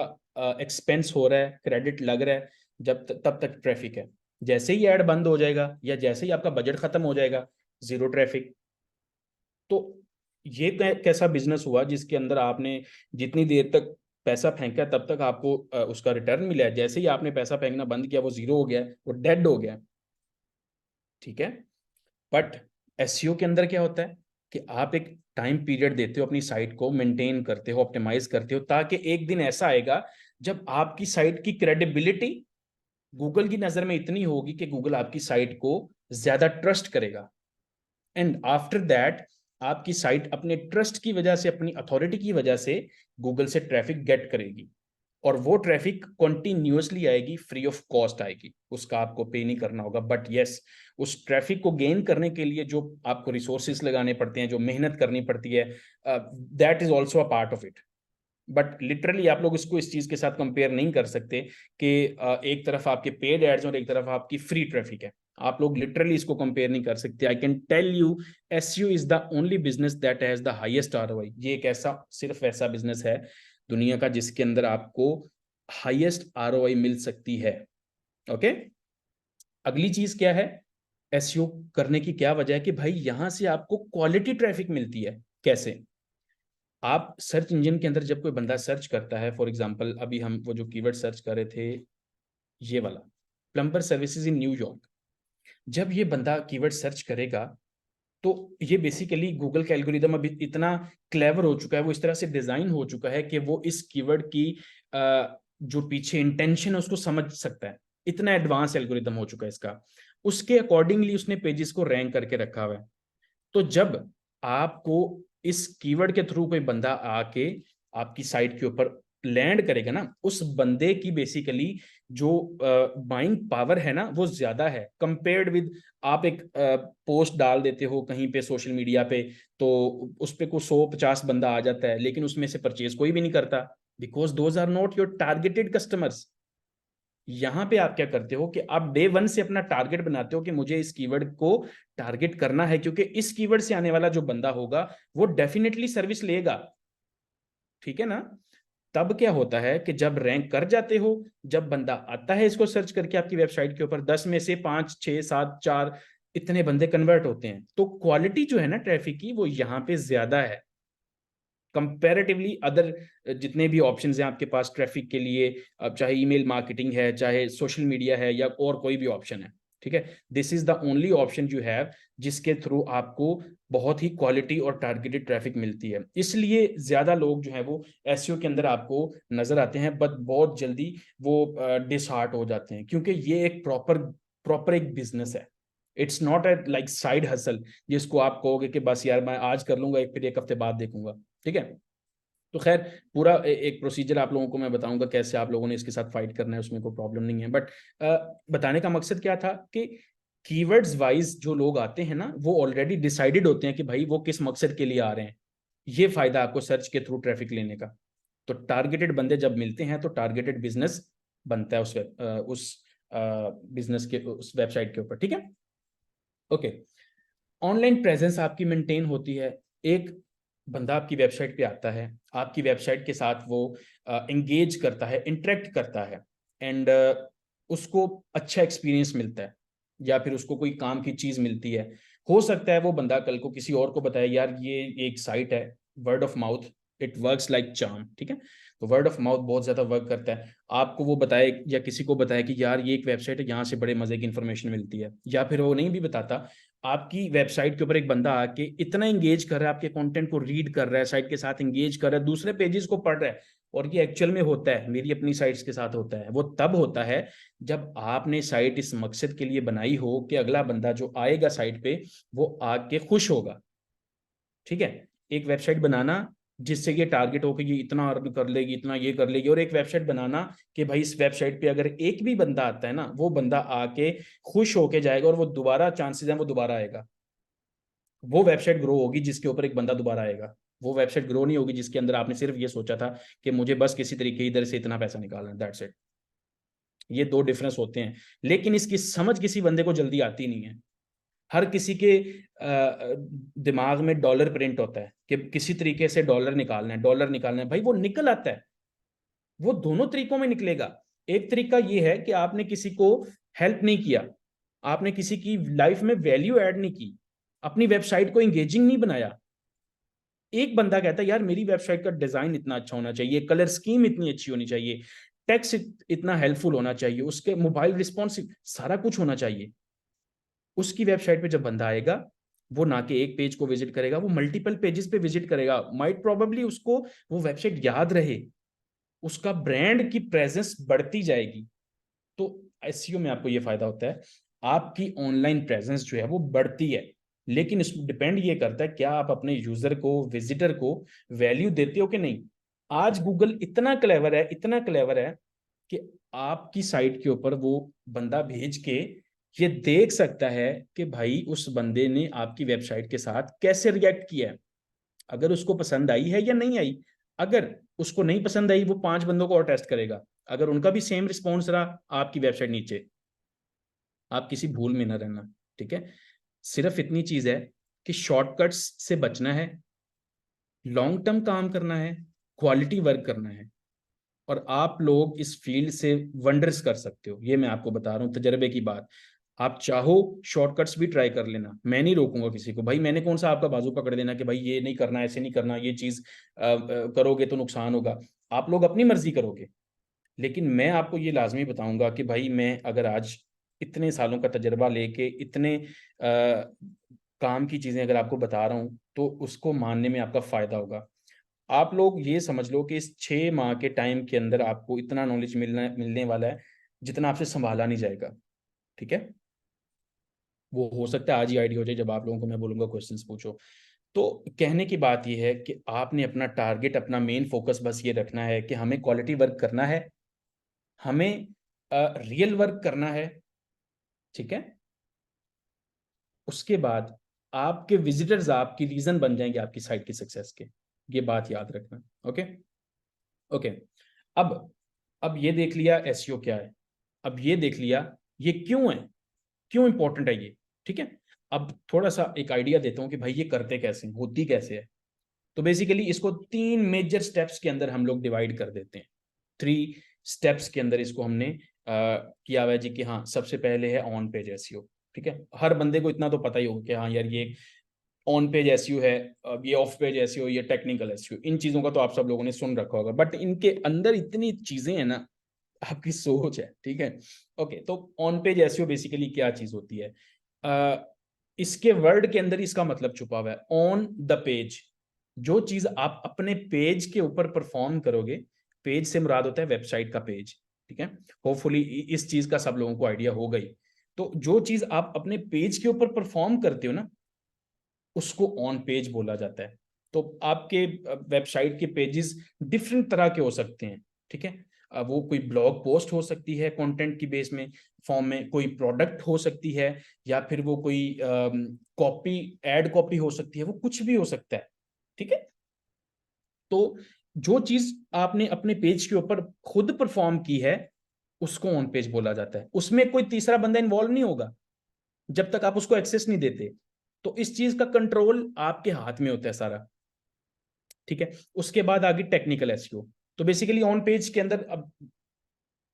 A: एक्सपेंस हो रहा है, क्रेडिट लग रहा है, तब तक ट्रैफिक है। जैसे ही एड बंद हो जाएगा या जैसे ही आपका बजट खत्म हो जाएगा, जीरो ट्रैफिक। तो ये कैसा बिजनेस हुआ जिसके अंदर आपने जितनी देर तक पैसा फेंका तब तक आपको उसका रिटर्न मिला है, जैसे ही आपने पैसा फेंकना बंद किया वो जीरो हो गया, वो डेड हो गया, ठीक है। बट एसईओ के अंदर क्या होता है कि आप एक टाइम पीरियड देते हो, अपनी साइट को मेंटेन करते हो, ऑप्टिमाइज करते हो, ताकि एक दिन ऐसा आएगा जब आपकी साइट की क्रेडिबिलिटी गूगल की नजर में इतनी होगी कि गूगल आपकी साइट को ज्यादा ट्रस्ट करेगा। एंड आफ्टर दैट आपकी साइट अपने ट्रस्ट की वजह से, अपनी अथॉरिटी की वजह से गूगल से ट्रैफिक गेट करेगी और वो ट्रैफिक कॉन्टिन्यूसली आएगी, फ्री ऑफ कॉस्ट आएगी, उसका आपको पे नहीं करना होगा। बट यस, उस ट्रैफिक को गेन करने के लिए जो आपको रिसोर्सेस लगाने पड़ते हैं, जो मेहनत करनी पड़ती है, that is also a part of it. But literally आप लोग इसको इस चीज के साथ कंपेयर नहीं कर सकते कि एक तरफ आपके पेड एड्स और एक तरफ आपकी फ्री ट्रैफिक है। आप लोग लिटरली इसको कंपेयर नहीं कर सकते। I can tell you SEO is the only business that has the highest ROI. ये एक ऐसा, सिर्फ ऐसा बिजनेस है दुनिया का जिसके अंदर आपको हाईएस्ट आरओआई मिल सकती है। ओके, अगली चीज क्या है, एसईओ करने की क्या वजह है कि भाई यहां से आपको क्वालिटी ट्रैफिक मिलती है। कैसे? आप सर्च इंजन के अंदर जब कोई बंदा सर्च करता है, फॉर एग्जांपल अभी हम वो जो कीवर्ड सर्च कर रहे थे, ये वाला, प्लम्बर सर्विसेज इन न्यूयॉर्क, जब ये बंदा कीवर्ड सर्च करेगा तो ये बेसिकली गूगल का एल्गोरिदम अभी इतना क्लेवर हो चुका है, वो इस तरह से डिजाइन हो चुका है कि वो इस कीवर्ड की जो पीछे इंटेंशन है उसको समझ सकता है। इतना एडवांस एल्गोरिदम हो चुका है इसका, उसके अकॉर्डिंगली उसने पेजेस को रैंक करके रखा हुआ है। तो जब आपको इस कीवर्ड के थ्रू कोई बंदा आके आपकी साइट के ऊपर लैंड करेगा ना, उस बंदे की बेसिकली जो बाइंग पावर है ना वो ज्यादा है कंपेयर्ड विद, आप एक पोस्ट डाल देते हो कहीं पे सोशल मीडिया पे, तो उस पे को 100-50 बंदा आ जाता है लेकिन उसमें से परचेज कोई भी नहीं करता, because those are not your targeted customers. यहां पे आप क्या करते हो कि आप डे वन से अपना टारगेट बनाते हो कि मुझे इस कीवर्ड को टारगेट करना है, क्योंकि इस कीवर्ड से आने वाला जो बंदा होगा वो डेफिनेटली सर्विस लेगा, ठीक है ना। तब क्या होता है कि जब रैंक कर जाते हो, जब बंदा आता है इसको सर्च करके आपकी वेबसाइट के ऊपर, 10 में से 5, 6, 7, 4 इतने बंदे कन्वर्ट होते हैं, तो क्वालिटी जो है ना ट्रैफिक की वो यहाँ पे ज्यादा है कंपैरेटिवली अदर जितने भी ऑप्शंस हैं आपके पास ट्रैफिक के लिए। अब चाहे ईमेल मार्केटिंग है, चाहे सोशल मीडिया है, या और कोई भी ऑप्शन है, ठीक है, this is the only option you have जिसके थ्रू आपको बहुत ही क्वालिटी और टारगेटेड ट्रैफिक मिलती है। इसलिए ज्यादा लोग जो है वो एसईओ के अंदर आपको नजर आते हैं, बट बहुत जल्दी वो डिसहार्ट हो जाते हैं, क्योंकि ये एक प्रॉपर एक बिजनेस है। It's not a like side hustle जिसको आप कहोगे कि बस यार मैं आज कर लूंगा, फिर एक हफ्ते बाद देखूंगा। ठीक है, तो खैर पूरा एक प्रोसीजर आप लोगों को मैं बताऊंगा कैसे आप लोगों ने इसके साथ फाइट करना है, उसमें कोई प्रॉब्लम नहीं है। बट बताने का मकसद क्या था कि कीवर्ड्स वाइज जो लोग आते हैं ना, वो ऑलरेडी डिसाइडेड होते हैं कि भाई वो किस मकसद के लिए आ रहे हैं। ये फायदा आपको सर्च के थ्रू ट्रैफिक लेने का। तो टारगेटेड बंदे जब मिलते हैं तो टारगेटेड बिजनेस बनता है उस बिजनेस के उस वेबसाइट के ऊपर। ठीक है, ओके। ऑनलाइन प्रेजेंस आपकी मेंटेन होती है। एक बंदा आपकी वेबसाइट पे आता है, आपकी वेबसाइट के साथ वो एंगेज करता है, इंटरेक्ट करता है, एंड उसको अच्छा एक्सपीरियंस मिलता है, या फिर उसको कोई काम की चीज मिलती है। हो सकता है वो बंदा कल को किसी और को बताए यार ये एक साइट है, word of mouth it works like charm. ठीक है, तो वर्ड ऑफ माउथ बहुत ज्यादा वर्क करता है। आपको वो बताए या किसी को बताए कि यार ये एक वेबसाइट है, यहाँ से बड़े मजे की इंफॉर्मेशन मिलती है, या फिर वो नहीं भी बताता, आपकी वेबसाइट के ऊपर एक बंदा आके इतना एंगेज कर रहा है, आपके कंटेंट को रीड कर रहा है, साइट के साथ एंगेज कर रहा है, दूसरे पेजेस को पढ़ रहा है। और ये एक्चुअल में होता है, मेरी अपनी साइट्स के साथ होता है। वो तब होता है जब आपने साइट इस मकसद के लिए बनाई हो कि अगला बंदा जो आएगा साइट पे वो आके खुश होगा। ठीक है, एक वेबसाइट बनाना जिससे ये टारगेट हो कि ये इतना अर्न कर लेगी, इतना ये कर लेगी, और एक वेबसाइट बनाना कि भाई इस वेबसाइट पे अगर एक भी बंदा आता है ना, वो बंदा आके खुश होके जाएगा और वो दोबारा, चांसेस हैं वो दोबारा आएगा। वो वेबसाइट ग्रो होगी जिसके ऊपर एक बंदा दोबारा आएगा। वो वेबसाइट ग्रो नहीं होगी जिसके अंदर आपने सिर्फ ये सोचा था कि मुझे बस किसी तरीके इधर से इतना पैसा निकालना है, दैट्स इट। ये दो डिफरेंस होते हैं, लेकिन इसकी समझ किसी बंदे को जल्दी आती नहीं है। हर किसी के दिमाग में डॉलर प्रिंट होता है कि किसी तरीके से डॉलर निकालना है, डॉलर निकालना है। भाई वो निकल आता है, वो दोनों तरीकों में निकलेगा। एक तरीका ये है कि आपने किसी को हेल्प नहीं किया, आपने किसी की लाइफ में वैल्यू ऐड नहीं की, अपनी वेबसाइट को एंगेजिंग नहीं बनाया। एक बंदा कहता है यार मेरी वेबसाइट का डिजाइन इतना अच्छा होना चाहिए, कलर स्कीम इतनी अच्छी होनी चाहिए, टेक्स्ट इतना हेल्पफुल होना चाहिए, उसके मोबाइल रिस्पॉन्सिव सारा कुछ होना चाहिए। उसकी वेबसाइट पे जब बंदा आएगा, वो ना कि एक पेज को विजिट करेगा, वो मल्टीपल पेजेस पे विजिट करेगा। माइट प्रोबेबली उसको वो वेबसाइट याद रहे, उसका ब्रांड की प्रेजेंस बढ़ती जाएगी। तो एसईओ में आपको ये फायदा होता है, आपकी ऑनलाइन प्रेजेंस जो है वो बढ़ती है। लेकिन इसमें डिपेंड ये करता है क्या आप अपने यूजर को, विजिटर को वैल्यू देते हो कि नहीं। आज गूगल इतना क्लेवर है, इतना क्लेवर है कि आपकी साइट के ऊपर वो बंदा भेज के ये देख सकता है कि भाई उस बंदे ने आपकी वेबसाइट के साथ कैसे रिएक्ट किया है, अगर उसको पसंद आई है या नहीं आई। अगर उसको नहीं पसंद आई, वो 5 बंदों को और टेस्ट करेगा, अगर उनका भी सेम रिस्पॉन्स रहा, आपकी वेबसाइट नीचे। आप किसी भूल में ना रहना। ठीक है, सिर्फ इतनी चीज है कि शॉर्टकट्स से बचना है, लॉन्ग टर्म काम करना है, क्वालिटी वर्क करना है, और आप लोग इस फील्ड से वंडर्स कर सकते हो। ये मैं आपको बता रहा हूँ तजर्बे की बात। आप चाहो शॉर्टकट्स भी ट्राई कर लेना, मैं नहीं रोकूंगा किसी को। भाई मैंने कौन सा आपका बाजू पकड़ देना कि भाई ये नहीं करना, ऐसे नहीं करना, ये चीज करोगे तो नुकसान होगा। आप लोग अपनी मर्जी करोगे, लेकिन मैं आपको ये लाजमी बताऊंगा कि भाई मैं अगर आज इतने सालों का तजर्बा लेके इतने काम की चीजें अगर आपको बता रहा हूँ, तो उसको मानने में आपका फायदा होगा। आप लोग ये समझ लो कि इस 6 माह के टाइम के अंदर आपको इतना नॉलेज मिलने वाला है जितना आपसे संभाला नहीं जाएगा। ठीक है, वो हो सकता है आज ही आइडिया हो जाए जब आप लोगों को मैं बोलूंगा क्वेश्चंस पूछो। तो कहने की बात यह है कि आपने अपना टारगेट, अपना मेन फोकस बस ये रखना है कि हमें क्वालिटी वर्क करना है, हमें रियल वर्क करना है। ठीक है, उसके बाद आपके विजिटर्स आपकी रीजन बन जाएंगे आपकी साइट की सक्सेस के। ये बात याद रखना। Okay, okay. अब अब ये देख लिया एसईओ क्या है, अब ये देख लिया ये क्यों है, क्यों इंपॉर्टेंट है ये। ठीक है, अब थोड़ा सा एक आइडिया देता हूं कि भाई ये करते कैसे, होती कैसे है। तो बेसिकली इसको 3 मेजर स्टेप्स के अंदर हम लोग डिवाइड कर देते हैं। 3 स्टेप्स के अंदर इसको हमने किया हुआ है जी कि हाँ, सबसे पहले है ऑन पेज एसईओ। ठीक है, हर बंदे को इतना तो पता ही होगा कि हाँ यार ये ऑन पेज एसईओ है, अब ये ऑफ पेज एसईओ, ये टेक्निकल एसईओ, इन चीजों का तो आप सब लोगों ने सुन रखा होगा। बट इनके अंदर इतनी चीजें हैं ना, आपकी सोच है, ठीक है। ओके, तो ऑन पेज एसईओ बेसिकली क्या चीज होती है? इसके वर्ड के अंदर इसका मतलब छुपा हुआ है, ऑन द पेज। जो चीज आप अपने पेज के ऊपर परफॉर्म करोगे, पेज से मुराद होता है वेबसाइट का पेज, ठीक है। होपफुली इस चीज का सब लोगों को आइडिया हो गई। तो जो चीज आप अपने पेज के ऊपर परफॉर्म करते हो ना, उसको ऑन पेज बोला जाता है। तो आपके वेबसाइट के पेजेस डिफरेंट तरह के हो सकते हैं, ठीक है। वो कोई ब्लॉग पोस्ट हो सकती है कंटेंट की बेस में, फॉर्म में, कोई प्रोडक्ट हो सकती है, या फिर वो कोई कॉपी, एड कॉपी हो सकती है, वो कुछ भी हो सकता है, ठीक है। तो जो चीज आपने अपने पेज के ऊपर खुद परफॉर्म की है, उसको ऑन पेज बोला जाता है। उसमें कोई तीसरा बंदा इन्वॉल्व नहीं होगा जब तक आप उसको एक्सेस नहीं देते। तो इस चीज का कंट्रोल आपके हाथ में होता है सारा, ठीक है। उसके बाद आगे टेक्निकल एसईओ। तो बेसिकली ऑन पेज के अंदर, अब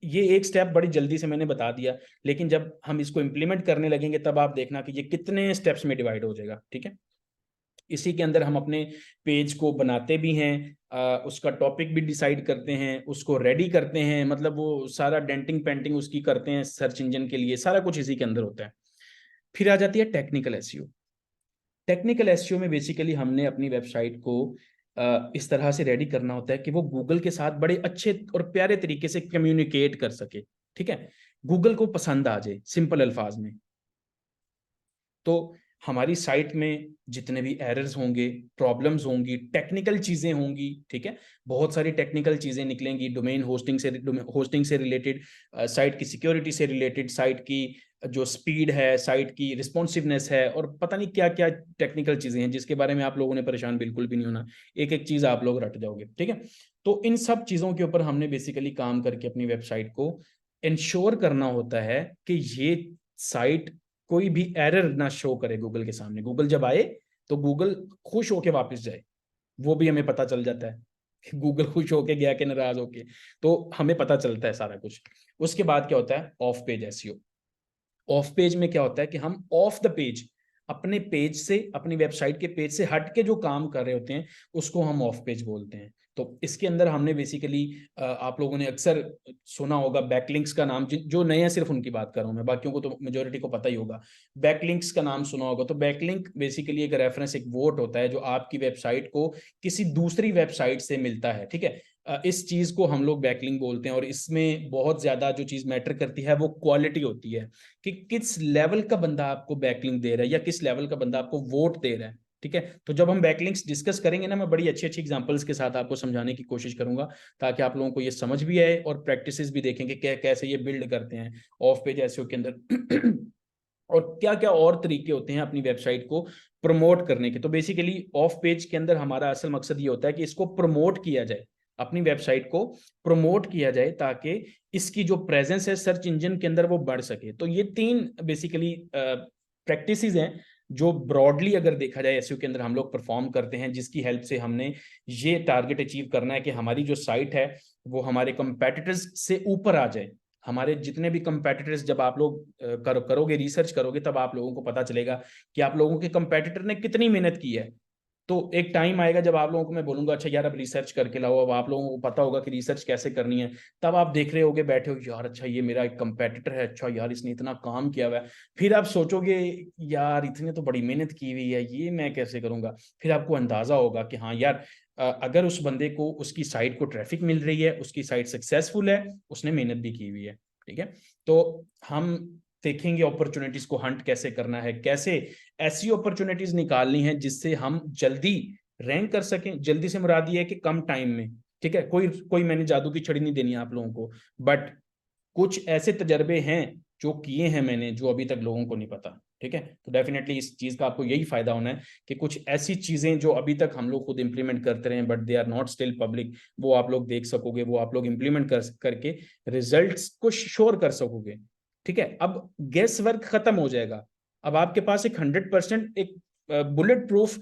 A: ये एक स्टेप बड़ी जल्दी से मैंने बता दिया, लेकिन जब हम इसको इंप्लीमेंट करने लगेंगे तब आप देखना कि ये कितने स्टेप्स में डिवाइड हो जाएगा, ठीक है। इसी के अंदर हम अपने पेज को बनाते भी हैं, उसका टॉपिक भी डिसाइड करते हैं, उसको रेडी करते हैं, मतलब वो सारा डेंटिंग पेंटिंग उसकी करते हैं सर्च इंजन के लिए, सारा कुछ इसी के अंदर होता है। फिर आ जाती है टेक्निकल एसईओ। टेक्निकल एसईओ में बेसिकली हमने अपनी वेबसाइट को इस तरह से रेडी करना होता है कि वो गूगल के साथ बड़े अच्छे और प्यारे तरीके से कम्युनिकेट कर सके, ठीक है। गूगल को पसंद आ जाए, सिंपल अल्फाज में। तो हमारी साइट में जितने भी एरर्स होंगे, प्रॉब्लम्स होंगी, टेक्निकल चीजें होंगी, ठीक है, बहुत सारी टेक्निकल चीजें निकलेंगी, डोमेन होस्टिंग से रिलेटेड, साइट की सिक्योरिटी से रिलेटेड, साइट की जो स्पीड है, साइट की रिस्पॉन्सिवनेस है, और पता नहीं क्या क्या टेक्निकल चीजें हैं जिसके बारे में आप लोगों ने परेशान बिल्कुल भी नहीं होना, एक एक चीज आप लोग रट जाओगे, ठीक है। तो इन सब चीजों के ऊपर हमने बेसिकली काम करके अपनी वेबसाइट को इंश्योर करना होता है कि ये साइट कोई भी एरर ना शो करे गूगल के सामने। गूगल जब आए तो गूगल खुश होके वापस जाए, वो भी हमें पता चल जाता है कि गूगल खुश होके गया कि नाराज होके, तो हमें पता चलता है सारा कुछ। उसके बाद क्या होता है? Of page SEO. Of page में क्या होता है कि हम ऑफ द पेज, अपने पेज से, अपनी वेबसाइट के पेज से हट के जो काम कर रहे होते हैं, उसको हम ऑफ पेज बोलते हैं। तो इसके अंदर हमने बेसिकली, आप लोगों ने अक्सर सुना होगा बैकलिंक्स का नाम, जो नए हैं सिर्फ उनकी बात कर रहा हूं मैं, बाकियों को तो मेजोरिटी को पता ही होगा। बैकलिंक्स का नाम सुना होगा। तो बैकलिंक बेसिकली एक रेफरेंस, एक वोट होता है जो आपकी वेबसाइट को किसी दूसरी वेबसाइट से मिलता है, ठीक है। इस चीज को हम लोग बैकलिंक बोलते हैं, और इसमें बहुत ज्यादा जो चीज मैटर करती है वो क्वालिटी होती है, कि किस लेवल का बंदा आपको बैकलिंक दे रहा है, या किस लेवल का बंदा आपको वोट दे रहा है, ठीक है। तो जब हम बैकलिंक्स डिस्कस करेंगे ना, मैं बड़ी अच्छी अच्छी एग्जांपल्स के साथ आपको समझाने की कोशिश करूंगा, ताकि आप लोगों को ये समझ भी आए और प्रैक्टिसेस भी देखेंगे कैसे ये बिल्ड करते हैं ऑफ पेज एसईओ के अंदर। और क्या क्या और तरीके होते हैं अपनी वेबसाइट को प्रमोट करने के। तो बेसिकली ऑफ पेज के अंदर हमारा असल मकसद ये होता है कि इसको प्रमोट किया जाए, अपनी वेबसाइट को प्रमोट किया जाए, ताकि इसकी जो प्रेजेंस है सर्च इंजन के अंदर वो बढ़ सके। तो ये तीन बेसिकली प्रैक्टिसेस हैं जो ब्रॉडली अगर देखा जाए एसईओ के अंदर हम लोग परफॉर्म करते हैं, जिसकी हेल्प से हमने ये टारगेट अचीव करना है कि हमारी जो साइट है वो हमारे कंपेटिटर्स से ऊपर आ जाए। हमारे जितने भी कंपेटिटर्स, जब आप लोग करोगे, रिसर्च करोगे, तब आप लोगों को पता चलेगा कि आप लोगों के कंपेटिटर ने कितनी मेहनत की है। तो एक टाइम आएगा जब आप लोगों को मैं बोलूंगा अच्छा यार अब रिसर्च करके लाओ, अब आप लोगों को पता होगा कि रिसर्च कैसे करनी है। तब आप देख रहे होगे, बैठे हो, यार अच्छा ये मेरा एक कंपेटिटर है, अच्छा यार इसने इतना काम किया हुआ है। फिर आप सोचोगे यार इतने तो बड़ी मेहनत की हुई है, ये मैं कैसे करूंगा। फिर आपको अंदाजा होगा कि हाँ यार, अगर उस बंदे को उसकी साइट को ट्रैफिक मिल रही है, उसकी साइट सक्सेसफुल है, उसने मेहनत भी की हुई है, ठीक है। तो हम देखेंगे अपॉर्चुनिटीज को हंट कैसे करना है, कैसे ऐसी अपॉर्चुनिटीज निकालनी है जिससे हम जल्दी रैंक कर सकें। जल्दी से मुराद ये है कि कम टाइम में, ठीक है। कोई कोई मैंने जादू की छड़ी नहीं देनी है आप लोगों को, बट कुछ ऐसे तजर्बे हैं जो किए हैं मैंने, जो अभी तक लोगों को नहीं पता, ठीक है। तो डेफिनेटली इस चीज का आपको यही फायदा होना है कि कुछ ऐसी चीजें जो अभी तक हम लोग खुद इंप्लीमेंट करते रहे but they are not still public, वो आप लोग देख सकोगे, वो आप लोग इंप्लीमेंट करके रिजल्ट्स को श्योर कर सकोगे, ठीक है। अब गेस वर्क खत्म हो जाएगा। अब आपके पास एक 100% एक बुलेट प्रूफ,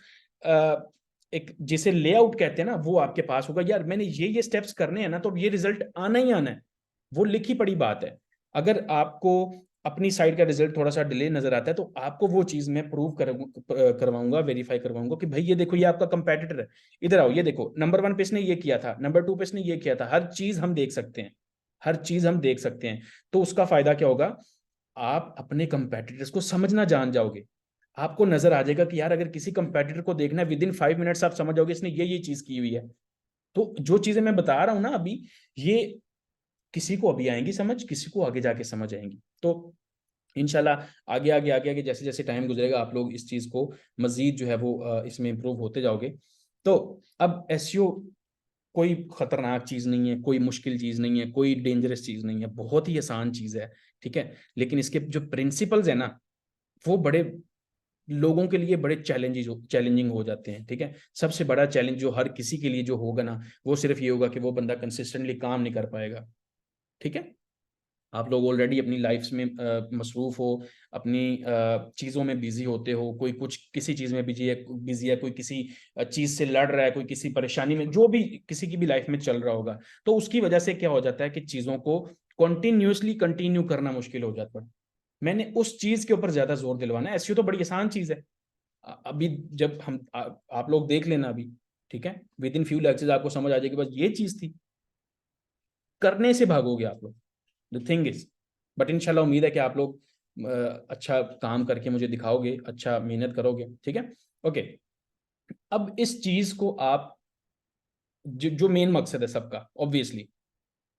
A: एक जिसे लेआउट कहते हैं ना, वो आपके पास होगा। यार मैंने ये स्टेप्स करने हैं ना, तो ये रिजल्ट आना ही आना है, वो लिखी पड़ी बात है। अगर आपको अपनी साइड का रिजल्ट थोड़ा सा डिले नजर आता है, तो आपको वो चीज मैं प्रूव करवाऊंगा, वेरीफाई करवाऊंगा कि भाई ये देखो ये आपका कंपेटिटर है, इधर आओ, ये देखो नंबर 1 पे इसने ये किया था, नंबर 2 पे इसने ये किया था, हर चीज हम देख सकते हैं, हर चीज हम देख सकते हैं। तो उसका फायदा क्या होगा, आप अपने कंपेटिटर्स को समझना जान जाओगे। आपको नजर आ जाएगा कि यार अगर किसी कंपेटिटर को देखना है, विद इन 5 मिनट्स आप समझ जाओगे इसने ये चीज की हुई है। तो जो चीजें मैं बता रहा हूं ना अभी, ये किसी को अभी आएंगी समझ, किसी को आगे जाके समझ आएंगी। तो इंशाल्लाह आगे आगे आगे आगे जैसे जैसे टाइम गुजरेगा आप लोग इस चीज को मजीद जो है वो इसमें इंप्रूव होते जाओगे। तो अब एसईओ कोई खतरनाक चीज नहीं है, कोई मुश्किल चीज नहीं है, कोई डेंजरस चीज नहीं है, बहुत ही आसान चीज है। ठीक है, लेकिन इसके जो प्रिंसिपल्स है ना, वो बड़े लोगों के लिए बड़े चैलेंजिंग हो जाते हैं। ठीक है, सबसे बड़ा चैलेंज जो हर किसी के लिए जो होगा ना, वो सिर्फ ये होगा कि वो बंदा कंसिस्टेंटली काम नहीं कर पाएगा। ठीक है, आप लोग ऑलरेडी अपनी लाइफ में मसरूफ हो, अपनी चीज़ों में बिजी होते हो, कोई कुछ किसी चीज़ में बिजी है, कोई किसी चीज़ से लड़ रहा है, कोई किसी परेशानी में, जो भी किसी की भी लाइफ में चल रहा होगा। तो उसकी वजह से क्या हो जाता है कि चीज़ों को कॉन्टिन्यूसली कंटिन्यू करना मुश्किल हो जाता है। मैंने उस चीज़ के ऊपर ज़्यादा जोर दिलवाना है। एसईओ तो बड़ी आसान चीज़ है। अभी जब आप लोग देख लेना अभी, ठीक है, विद इन फ्यू लेक्चर्स आपको समझ आ जाएगी बस ये चीज़ थी। करने से भागोगे आप लोग, द थिंग इज। बट इंशाल्लाह उम्मीद है कि आप लोग अच्छा काम करके मुझे दिखाओगे, अच्छा मेहनत करोगे। ठीक है, ओके। अब इस चीज को आप जो मेन मकसद है सबका, ऑब्वियसली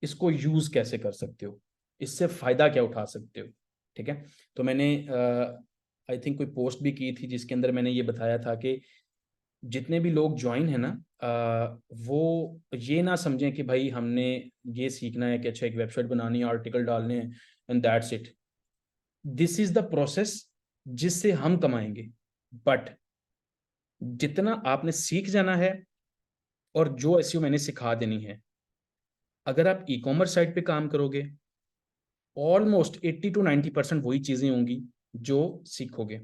A: इसको यूज कैसे कर सकते हो, इससे फायदा क्या उठा सकते हो। ठीक है, तो मैंने आई थिंक कोई पोस्ट भी की थी जिसके अंदर मैंने ये बताया था कि जितने भी लोग ज्वाइन है ना, वो ये ना समझें कि भाई हमने ये सीखना है कि अच्छा एक वेबसाइट बनानी है, आर्टिकल डालने हैं and that's it. This is the process जिससे हम कमाएंगे। बट जितना आपने सीख जाना है और जो एसईओ मैंने सिखा देनी है, अगर आप ई कॉमर्स साइट पे काम करोगे, ऑलमोस्ट 80 to 90% वही चीजें होंगी जो सीखोगे।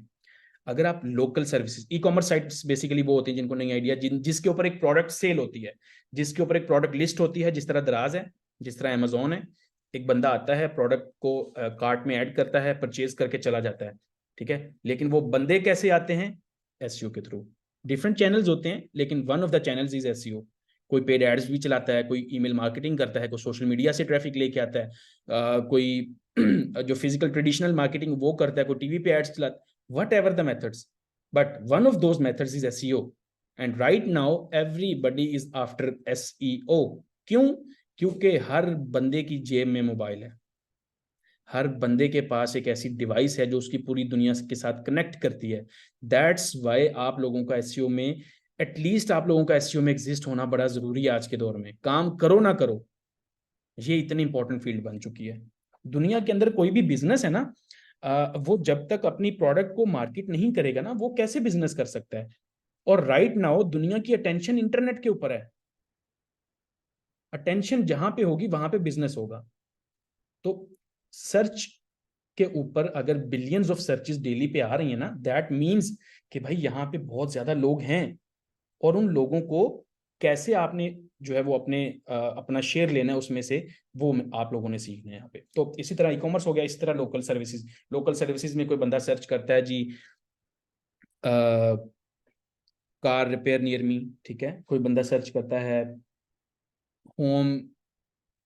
A: अगर आप local services, e commerce sites basically वो होती हैं जिनको नहीं आइडिया, जिसके ऊपर एक प्रोडक्ट सेल होती है, जिसके ऊपर एक प्रोडक्ट लिस्ट होती है, जिस तरह दराज है, जिस तरह अमेजोन है। एक बंदा आता है, प्रोडक्ट को कार्ट में ऐड करता है, परचेज करके चला जाता है। ठीक है, लेकिन वो बंदे कैसे आते हैं? एसईओ के थ्रू। डिफरेंट चैनल्स होते हैं, लेकिन one of the channels is SEO. कोई पेड एड्स भी चलाता है, कोई ईमेल मार्केटिंग करता है, कोई सोशल मीडिया से ट्रैफिक लेके आता है, कोई जो फिजिकल ट्रेडिशनल मार्केटिंग वो करता है, कोई टीवी पे एड्स चलाता है, what ever the methods. But one of those methods is SEO. And right now everybody is after SEO. क्यों? क्योंकि हर बंदे की जेब में मोबाइल है, हर बंदे के पास एक ऐसी डिवाइस है जो उसकी पूरी दुनिया के साथ कनेक्ट करती है। दैट्स वाई आप लोगों का एसईओ में, एटलीस्ट आप लोगों का एसईओ में एग्जिस्ट होना बड़ा जरूरी है। आज के दौर में काम करो ना करो, ये इतनी इंपॉर्टेंट फील्ड बन चुकी है। दुनिया के अंदर कोई भी बिजनेस है ना, वो जब तक अपनी प्रोडक्ट को मार्केट नहीं करेगा ना, वो कैसे बिजनेस कर सकता है? और राइट नाउ दुनिया की अटेंशन इंटरनेट के ऊपर है। अटेंशन जहां पे होगी वहां पे बिजनेस होगा। तो सर्च के ऊपर अगर बिलियंस ऑफ सर्चेस डेली पे आ रही है ना, दैट मीन्स कि भाई यहाँ पे बहुत ज्यादा लोग हैं। और उन लोगों को कैसे आपने जो है वो अपना शेयर लेना है उसमें से, वो आप लोगों ने सीखना है यहाँ पे। तो इसी तरह ई कॉमर्स हो गया, इसी तरह लोकल सर्विसेज। लोकल सर्विसेज में कोई बंदा सर्च करता है जी कार रिपेयर नियर मी, ठीक है, कोई बंदा सर्च करता है home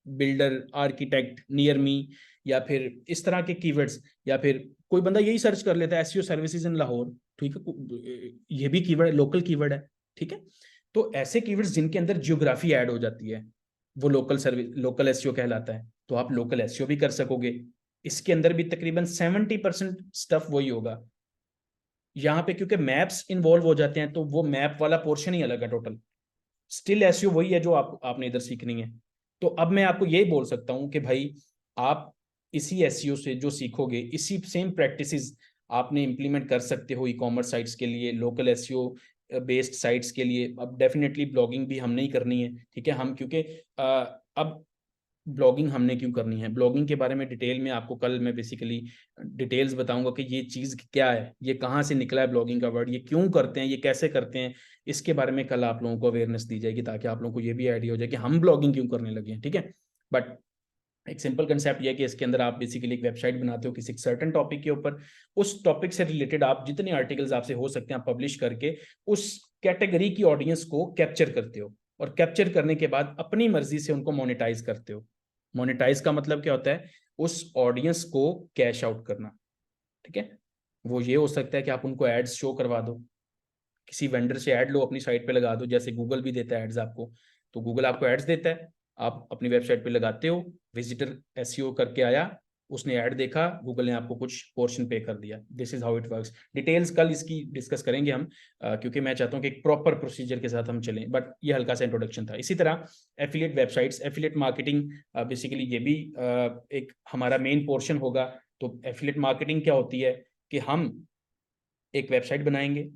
A: builder architect near me, या फिर इस तरह के कीवर्ड्स, या फिर कोई बंदा यही सर्च कर लेता है एसईओ सर्विसेज इन लाहौर। ठीक है, ये भी कीवर्ड है, लोकल कीवर्ड है। ठीक है, तो ऐसे कीवर्ड्स जिनके अंदर जियोग्राफी ऐड हो जाती है, वो लोकल एसईओ कहलाता है। तो आप लोकल एसईओ भी कर सकोगे। इसके अंदर भी तकरीबन 70% स्टफ वही होगा। यहाँ पे क्योंकि मैप्स इन्वॉल्व हो जाते हैं, तो वो मैप वाला पोर्शन ही अलग है टोटल। स्टिल एसईओ वही है जो आपने इधर सीखनी है। तो अब मैं आपको यही बोल सकता हूं कि भाई आप इसी एसईओ से जो सीखोगे, इसी सेम प्रैक्टिसेस आपने इंप्लीमेंट कर सकते हो ई कॉमर्स साइट्स के लिए, लोकल एसईओ बेस्ड साइट्स के लिए। अब डेफिनेटली ब्लॉगिंग भी हमने ही करनी है। ठीक है, हम क्योंकि अब ब्लॉगिंग हमने क्यों करनी है, ब्लॉगिंग के बारे में डिटेल में आपको कल मैं बेसिकली डिटेल्स बताऊंगा कि ये चीज़ क्या है, ये कहाँ से निकला है ब्लॉगिंग का वर्ड, ये क्यों करते हैं, ये कैसे करते हैं। इसके बारे में कल आप लोगों को अवेयरनेस दी जाएगी, ताकि आप लोगों को ये भी आइडिया हो जाए कि हम ब्लॉगिंग क्यों करने लगे हैं। ठीक है, बट एक सिंपल कंसेप्ट ये है कि इसके अंदर आप बेसिकली एक वेबसाइट बनाते हो किसी सर्टेन टॉपिक के ऊपर। उस टॉपिक से रिलेटेड आप जितने आर्टिकल्स आपसे हो सकते हैं आप पब्लिश करके उस कैटेगरी की ऑडियंस को कैप्चर करते हो, और कैप्चर करने के बाद अपनी मर्जी से उनको मोनेटाइज करते हो। मोनेटाइज का मतलब क्या होता है? उस ऑडियंस को कैश आउट करना, ठीक है। वो ये हो सकता है कि आप उनको एड्स शो करवा दो, किसी वेंडर से ऐड लो, अपनी साइट पे लगा दो, जैसे गूगल भी देता है एड्स आपको। तो गूगल आपको एड्स देता है, आप अपनी वेबसाइट पे लगाते हो, विजिटर एसईओ करके आया, उसने ऐड देखा, गूगल ने आपको कुछ पोर्शन पे कर दिया। This is how it works. Details कल इसकी डिस्कस करेंगे हम, क्योंकि मैं चाहता हूँ कि एक प्रॉपर प्रोसीजर के साथ हम चलें, बट ये हल्का सा इंट्रोडक्शन था। इसी तरह affiliate websites, affiliate marketing, basically ये भी एक हमारा मेन पोर्शन होगा। तो एफिलिएट मार्केटिंग क्या होती है कि हम एक वेबसाइट बनाएंगे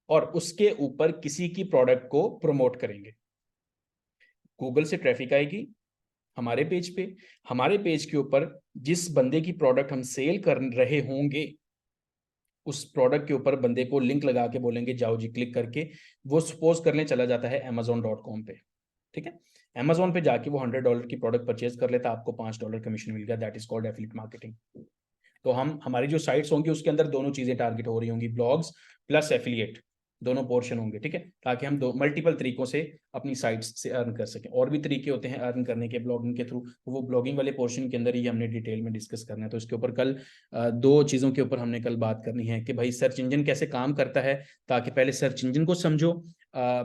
A: और उसके ऊपर किसी की प्रोडक्ट को प्रमोट करेंगे। गूगल से ट्रैफिक आएगी हमारे पेज पे, हमारे पेज के ऊपर जिस बंदे की प्रोडक्ट हम सेल कर रहे होंगे, उस प्रोडक्ट के ऊपर बंदे को लिंक लगा के बोलेंगे जाओ जी क्लिक करके, वो सपोज करने चला जाता है amazon.com पे, ठीक है। Amazon पे जाके वो $100 की प्रोडक्ट परचेज कर लेता है, आपको $5 कमीशन मिल गया। That is called affiliate marketing. तो हम हमारी जो साइट्स होंगी उसके अंदर दोनों चीजें टारगेट हो रही होंगी, ब्लॉग्स प्लस एफिलिएट, दोनों पोर्शन होंगे, ठीक है, ताकि हम दो मल्टीपल तरीकों से अपनी साइट्स से अर्न कर सकें। और भी तरीके होते हैं अर्न करने के ब्लॉगिंग के थ्रू, वो ब्लॉगिंग वाले पोर्शन के अंदर ही हमने डिटेल में डिस्कस करना है। तो इसके ऊपर कल दो चीज़ों के ऊपर हमने कल बात करनी है कि भाई सर्च इंजन कैसे काम करता है, ताकि पहले सर्च इंजन को समझो,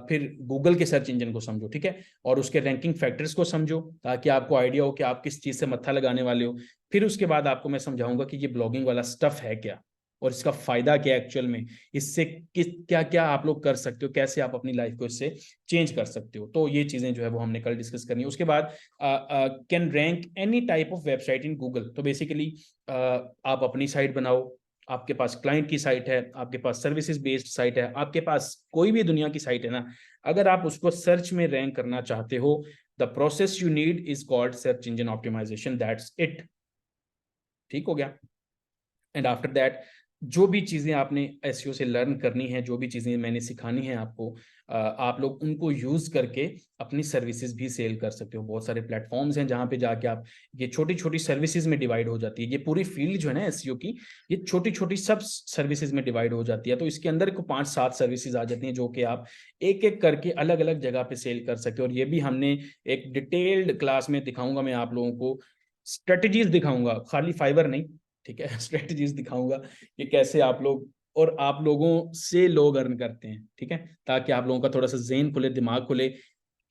A: फिर गूगल के सर्च इंजन को समझो, ठीक है, और उसके रैंकिंग फैक्टर्स को समझो, ताकि आपको आइडिया हो कि आप किस चीज़ से मत्था लगाने वाले हो। फिर उसके बाद आपको मैं समझाऊंगा कि ये ब्लॉगिंग वाला स्टफ है क्या और इसका फायदा क्या एक्चुअल में, इससे किस क्या क्या आप लोग कर सकते हो, कैसे आप अपनी लाइफ को इससे चेंज कर सकते हो। तो ये चीजें जो है वो हमने कल डिस्कस करनी है। उसके बाद can rank any type of website in Google. तो बेसिकली आप अपनी साइट बनाओ, आपके पास क्लाइंट की साइट है, आपके पास सर्विसेज बेस्ड साइट है, आपके पास कोई भी दुनिया की साइट है ना, अगर आप उसको सर्च में रैंक करना चाहते हो, the process you need is called search engine optimization, that's it. ठीक हो गया। एंड आफ्टर दैट जो भी चीज़ें आपने एसईओ से लर्न करनी है, जो भी चीज़ें मैंने सिखानी है आपको, आप लोग उनको यूज़ करके अपनी सर्विसेज भी सेल कर सकते हो। बहुत सारे प्लेटफॉर्म्स हैं जहाँ पे जाके आप, ये छोटी छोटी सर्विसेज में डिवाइड हो जाती है, ये पूरी फील्ड जो है ना एसईओ की, ये छोटी छोटी सब सर्विसेज में डिवाइड हो जाती है। तो इसके अंदर को 5-7 सर्विसेज आ जाती हैं जो कि आप एक एक करके अलग अलग जगह पे सेल कर सकते हो। और ये भी हमने एक डिटेल्ड क्लास में दिखाऊंगा, मैं आप लोगों को स्ट्रेटजीज दिखाऊंगा, खाली फाइबर नहीं, ठीक है, स्ट्रेटजीज दिखाऊंगा कि कैसे आप लोग और आप लोगों से लोग अर्न करते हैं, ठीक है, ताकि आप लोगों का थोड़ा सा ज़हन खुले, दिमाग खुले।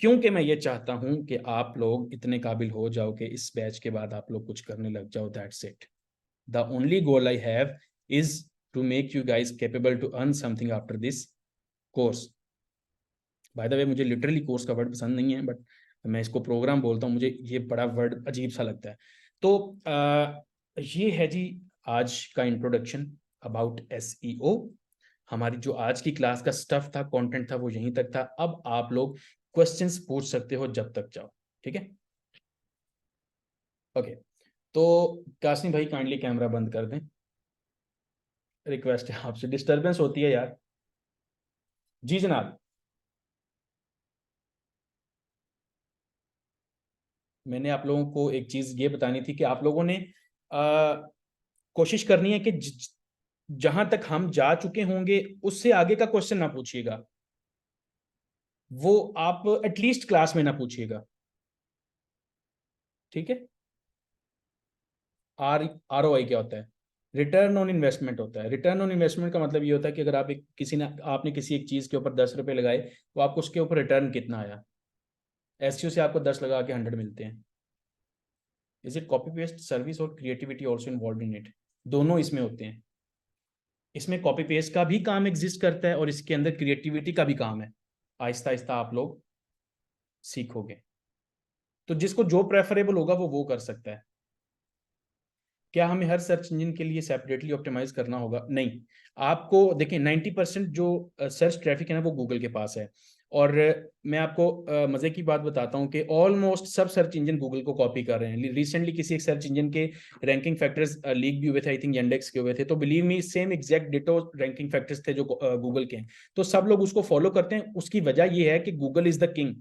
A: क्योंकि मैं ये चाहता हूं कि आप लोग इतने काबिल हो जाओ कि इस बैच के बाद आप लोग कुछ करने लग जाओ। That's it. The only goal I have is to make you guys capable to earn something after this course. By the way, मुझे लिटरली कोर्स का वर्ड पसंद नहीं है, बट मैं इसको प्रोग्राम बोलता हूँ, मुझे ये बड़ा वर्ड अजीब सा लगता है। तो ये है जी आज का इंट्रोडक्शन अबाउट एसईओ। हमारी जो आज की क्लास का स्टफ था, कंटेंट था, वो यहीं तक था। अब आप लोग क्वेश्चंस पूछ सकते हो जब तक चाहो, ठीक है। ओके, तो कासिम भाई काइंडली कैमरा बंद कर दें, रिक्वेस्ट है आपसे, डिस्टरबेंस होती है यार। जी जनाब। मैंने आप लोगों को एक चीज ये बतानी थी कि आप लोगों ने कोशिश करनी है कि जहां तक हम जा चुके होंगे उससे आगे का क्वेश्चन ना पूछिएगा, वो आप एटलीस्ट क्लास में ना पूछिएगा, ठीक है। ROI क्या होता है? रिटर्न ऑन इन्वेस्टमेंट होता है। रिटर्न ऑन इन्वेस्टमेंट का मतलब ये होता है कि अगर आप एक किसी ने आपने किसी एक चीज के ऊपर 10 रुपए लगाए, तो आपको उसके ऊपर रिटर्न कितना आया। एसईओ से आपको 10 लगा के 100 मिलते हैं। Is it copy paste service और creativity also involve in it? दोनों इसमें होते हैं। इसमें कॉपी पेस्ट का भी काम एग्जिस्ट करता है और इसके अंदर क्रिएटिविटी का भी काम है। आहिस्ता आहिस्ता आप लोग सीखोगे, तो जिसको जो प्रेफरेबल होगा वो कर सकता है। क्या हमें हर सर्च इंजन के लिए सेपरेटली ऑप्टिमाइज करना होगा? नहीं। आपको देखिए 90% जो सर्च ट्रैफिक है ना वो गूगल के पास है। और मैं आपको मजे की बात बताता हूँ कि ऑलमोस्ट सब सर्च इंजन गूगल को कॉपी कर रहे हैं। रिसेंटली किसी एक सर्च इंजन के रैंकिंग फैक्टर्स लीक भी हुए थे, आई थिंक इंडेक्स के हुए थे, तो believe me same exact ditto ranking factors थे जो गूगल के हैं। तो सब लोग उसको फॉलो करते हैं। उसकी वजह ये है कि गूगल इज द किंग।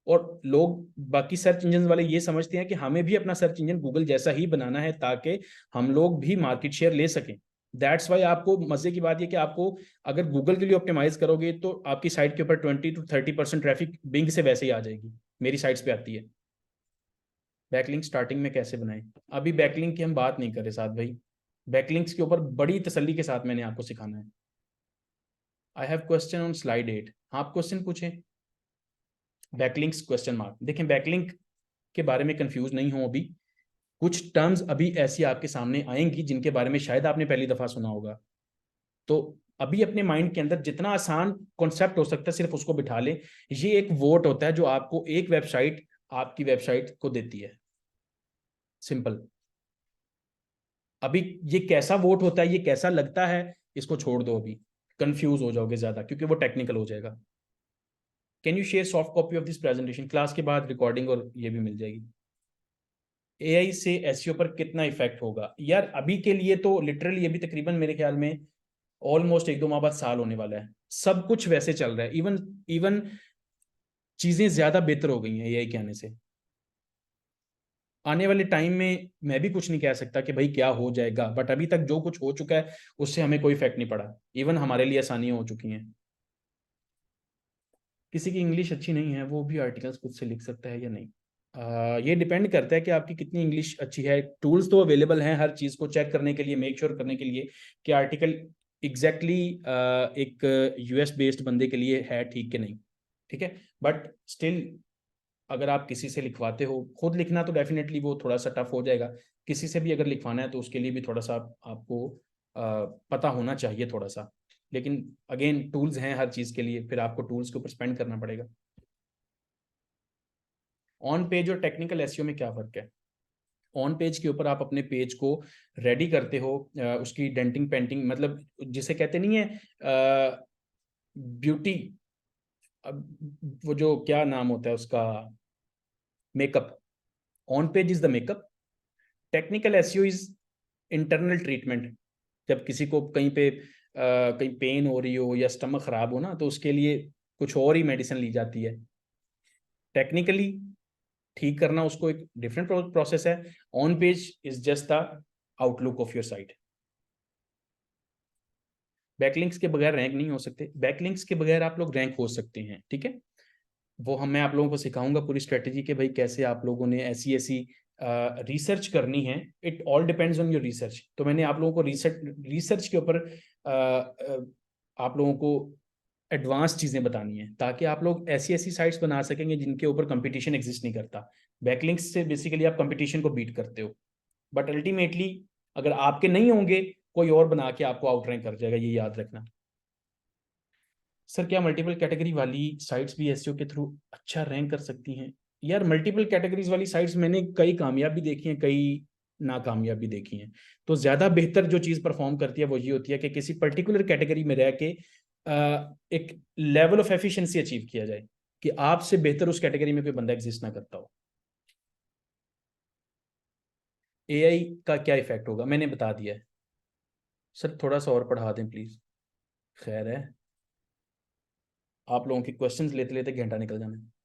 A: और लोग बाकी सर्च इंजन वाले ये समझते हैं कि हमें भी अपना सर्च इंजन गूगल जैसा ही बनाना है ताकि हम लोग भी मार्केट शेयर ले सकें। दैट्स वाई आपको मजे की बात यह कि आपको अगर गूगल के लिए ऑप्टिमाइज करोगे तो आपकी साइट के ऊपर 20 to 30% ट्रैफिक बिंग से वैसे ही आ जाएगी, मेरी साइट्स पे आती है। बैकलिंक स्टार्टिंग में कैसे बनाएं? अभी बैकलिंक की हम बात नहीं कर रहे साथ भाई, बैकलिंक्स के ऊपर बड़ी तसल्ली के साथ मैंने आपको सिखाना है। I have question on slide 8। आप क्वेश्चन पूछें। Backlinks question mark. देखें बैकलिंक के बारे में कंफ्यूज नहीं हो अभी, कुछ टर्म्स अभी ऐसी आपके सामने आएंगी जिनके बारे में शायद आपने पहली दफा सुना होगा। तो अभी अपने माइंड के अंदर जितना आसान कॉन्सेप्ट हो सकता है सिर्फ उसको बिठा ले। ये एक वोट होता है जो आपको एक वेबसाइट आपकी वेबसाइट को देती है, सिंपल। अभी ये कैसा वोट होता है, ये कैसा लगता है, इसको छोड़ दो, अभी कंफ्यूज हो जाओगे ज्यादा क्योंकि वो टेक्निकल हो जाएगा। Can you share soft copy of this presentation? Class के बाद रिकॉर्डिंग और ये भी मिल जाएगी। एआई से एसईओ पर कितना इफेक्ट होगा? यार अभी के लिए तो लिटरली अभी तकरीबन मेरे ख्याल में ऑलमोस्ट 1-2 माह बाद साल होने वाला है। सब कुछ वैसे चल रहा है, इवन इवन चीजें ज्यादा बेहतर हो गई हैं एआई के आने से। आने वाले टाइम में मैं भी कुछ नहीं कह सकता कि भाई क्या हो जाएगा, बट अभी तक जो कुछ हो चुका है उससे हमें कोई इफेक्ट नहीं पड़ा, इवन हमारे लिए आसानियां हो चुकी हैं। किसी की इंग्लिश अच्छी नहीं है वो भी आर्टिकल्स खुद से लिख सकता है या नहीं? ये डिपेंड करता है कि आपकी कितनी इंग्लिश अच्छी है। टूल्स तो अवेलेबल हैं हर चीज़ को चेक करने के लिए, मेक श्योर करने के लिए कि आर्टिकल एग्जैक्टली एक यूएस बेस्ड बंदे के लिए है ठीक कि नहीं, ठीक है। बट स्टिल अगर आप किसी से लिखवाते हो, खुद लिखना तो डेफिनेटली वो थोड़ा सा टफ हो जाएगा। किसी से भी अगर लिखवाना है तो उसके लिए भी थोड़ा सा आपको पता होना चाहिए थोड़ा सा। लेकिन अगेन टूल्स हैं हर चीज़ के लिए, फिर आपको टूल्स के ऊपर स्पेंड करना पड़ेगा। ऑन पेज और टेक्निकल एसईओ में क्या फ़र्क है? ऑन पेज के ऊपर आप अपने पेज को रेडी करते हो, उसकी डेंटिंग पेंटिंग, मतलब जिसे कहते नहीं है ब्यूटी, वो जो क्या नाम होता है उसका, makeup. On page is the makeup, technical SEO is internal treatment. जब किसी को कहीं पे कहीं पेन हो रही हो या स्टमक खराब हो ना, तो उसके लिए कुछ और ही मेडिसिन ली जाती है। टेक्निकली ठीक करना उसको एक डिफरेंट प्रोसेस है। On page is just the outlook of your site. Backlinks के बगैर रैंक नहीं हो सकते, बैकलिंक्स के बगैर आप लोग रैंक हो सकते हैं, ठीक है। वो मैं आप लोगों को सिखाऊंगा पूरी स्ट्रेटेजी के भाई कैसे आप लोगों ने ऐसी ऐसी रिसर्च करनी है। It all depends on your research. तो मैंने आप लोगों को रिसर्च के ऊपर आप लोगों को एडवांस चीज़ें बतानी है ताकि आप लोग ऐसी ऐसी साइट्स बना सकेंगे जिनके ऊपर कंपटीशन एग्जिस्ट नहीं करता। बैकलिंक्स से बेसिकली आप कंपटीशन को बीट करते हो, बट अल्टीमेटली अगर आपके नहीं होंगे कोई और बना के आपको आउट रैंक कर जाएगा, ये याद रखना। सर क्या मल्टीपल कैटेगरी वाली साइट्स भी एसईओ के थ्रू अच्छा रैंक कर सकती हैं? यार मल्टीपल कैटेगरीज वाली साइट्स मैंने कई कामयाब भी देखी हैं, कई नाकामयाब भी देखी हैं। तो ज़्यादा बेहतर जो चीज़ परफॉर्म करती है वो ये होती है कि किसी पर्टिकुलर कैटेगरी में रह के एक लेवल ऑफ एफिशिएंसी अचीव किया जाए कि आपसे बेहतर उस कैटेगरी में कोई बंदा एग्जिस्ट ना करता हो। एआई का क्या इफेक्ट होगा मैंने बता दिया है। सर थोड़ा सा और पढ़ा दें प्लीज। खैर है, आप लोगों के क्वेश्चंस लेते लेते घंटा निकल जाना है।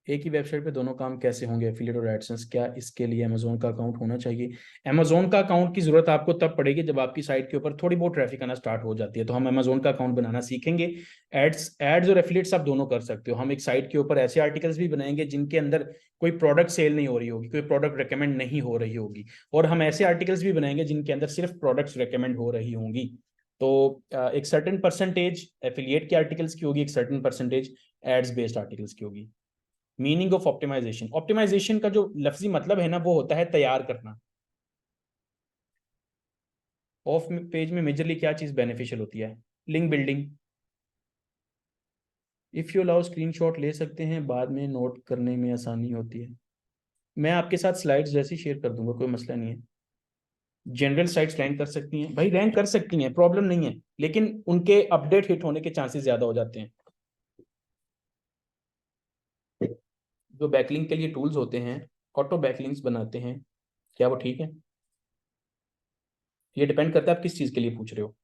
A: एक ही वेबसाइट पे दोनों काम कैसे होंगे, एफिलिएट और एडसेंस? क्या इसके लिए अमेजोन का अकाउंट होना चाहिए? अमेजोन का अकाउंट की जरूरत आपको तब पड़ेगी जब आपकी साइट के ऊपर थोड़ी बहुत ट्रैफिक आना स्टार्ट हो जाती है, तो हम अमेजोन का अकाउंट बनाना सीखेंगे। एड्स और एफिलिएट्स आप दोनों कर सकते हो। हम एक साइट के ऊपर ऐसे आर्टिकल्स भी बनाएंगे जिनके अंदर कोई प्रोडक्ट सेल नहीं हो रही होगी, कोई प्रोडक्ट रिकमेंड नहीं हो रही होगी, और हम ऐसे आर्टिकल्स भी बनाएंगे जिनके अंदर सिर्फ प्रोडक्ट्स रिकमेंड हो रही होंगी। तो एक सर्टेन परसेंटेज एफिलिएट के आर्टिकल्स की होगी, एक certain percentage ads based articles की होगी। मीनिंग ऑफ ऑप्टिमाइजेशन, ऑप्टिमाइजेशन का जो लफ्जी मतलब है ना वो होता है तैयार करना। ऑफ पेज में मेजरली क्या चीज बेनिफिशियल होती है? Link building. If you allow screenshot ले सकते हैं, बाद में नोट करने में आसानी होती है। मैं आपके साथ स्लाइड्स जैसी शेयर कर दूंगा, कोई मसला नहीं है। जनरल साइट्स रैंक कर सकती हैं भाई, रैंक कर सकती हैं, प्रॉब्लम नहीं है, लेकिन उनके अपडेट हिट होने के चांसेस ज्यादा हो जाते हैं। जो बैकलिंक के लिए टूल्स होते हैं, ऑटो बैकलिंक्स बनाते हैं, क्या वो ठीक है? ये डिपेंड करता है आप किस चीज के लिए पूछ रहे हो।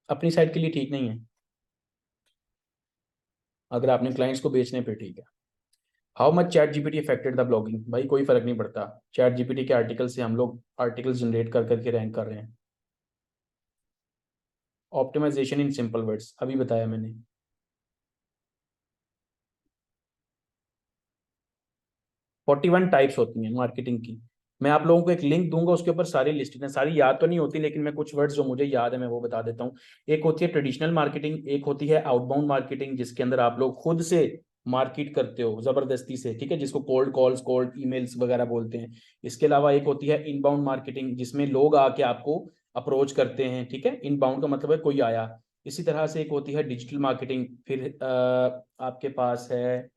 A: अपनी साइट के लिए ठीक नहीं है, अगर आपने क्लाइंट्स को बेचने पे ठीक है। How much chat GPT affected the blogging? भाई कोई फर्क नहीं पड़ता, चैट जीपीटी के आर्टिकल से हम लोग आर्टिकल जनरेट कर करके रैंक कर रहे हैं। ऑप्टिमाइजेशन इन सिंपल वर्ड्स अभी बताया मैंने। 41 टाइप्स होती हैं मार्केटिंग की। मैं आप लोगों को एक लिंक दूंगा, उसके ऊपर सारी लिस्टेड हैं, सारी याद तो नहीं होती लेकिन मैं कुछ वर्ड्स जो मुझे याद है मैं वो बता देता हूँ। एक होती है ट्रेडिशनल मार्केटिंग, एक होती है आउटबाउंड मार्केटिंग जिसके अंदर आप लोग खुद से मार्केट करते हो जबरदस्ती से, ठीक है, जिसको कोल्ड कॉल्स, कोल्ड ईमेल्स वगैरह बोलते हैं। इसके अलावा एक होती है इनबाउंड मार्केटिंग जिसमें लोग आके आपको अप्रोच करते हैं, ठीक है, इनबाउंड का मतलब है कोई आया। इसी तरह से एक होती है डिजिटल मार्केटिंग, फिर आपके पास है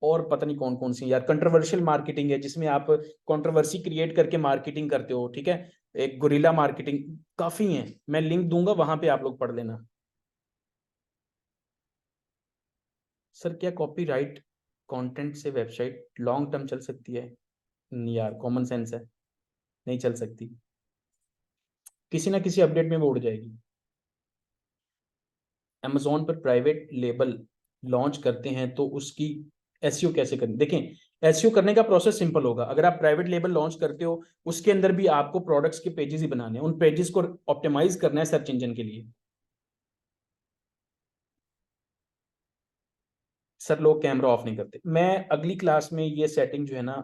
A: और पता नहीं कौन कौन सी यार, कंट्रोवर्शियल मार्केटिंग है जिसमें आप कंट्रोवर्सी क्रिएट करके मार्केटिंग करते हो, ठीक है, एक गुरिल्ला मार्केटिंग, काफी है, मैं लिंक दूंगा वहां पे आप लोग पढ़ लेना। सर क्या कॉपीराइट कंटेंट से वेबसाइट लॉन्ग टर्म चल सकती है? नहीं यार, कॉमन सेंस है, नहीं चल सकती, किसी ना किसी अपडेट में वो उड़ जाएगी। अमेजोन पर प्राइवेट लेबल लॉन्च करते हैं तो उसकी एसईओ कैसे करें? देखें, एसईओ करने का प्रोसेस सिंपल होगा। अगर आप प्राइवेट लेबल लॉन्च करते हो उसके अंदर भी आपको प्रोडक्ट्स के पेजेस ही बनाने हैं, उन पेजेस को ऑप्टिमाइज करना है सर्च इंजन के लिए। सर लोग कैमरा ऑफ नहीं करते, मैं अगली क्लास में ये सेटिंग जो है ना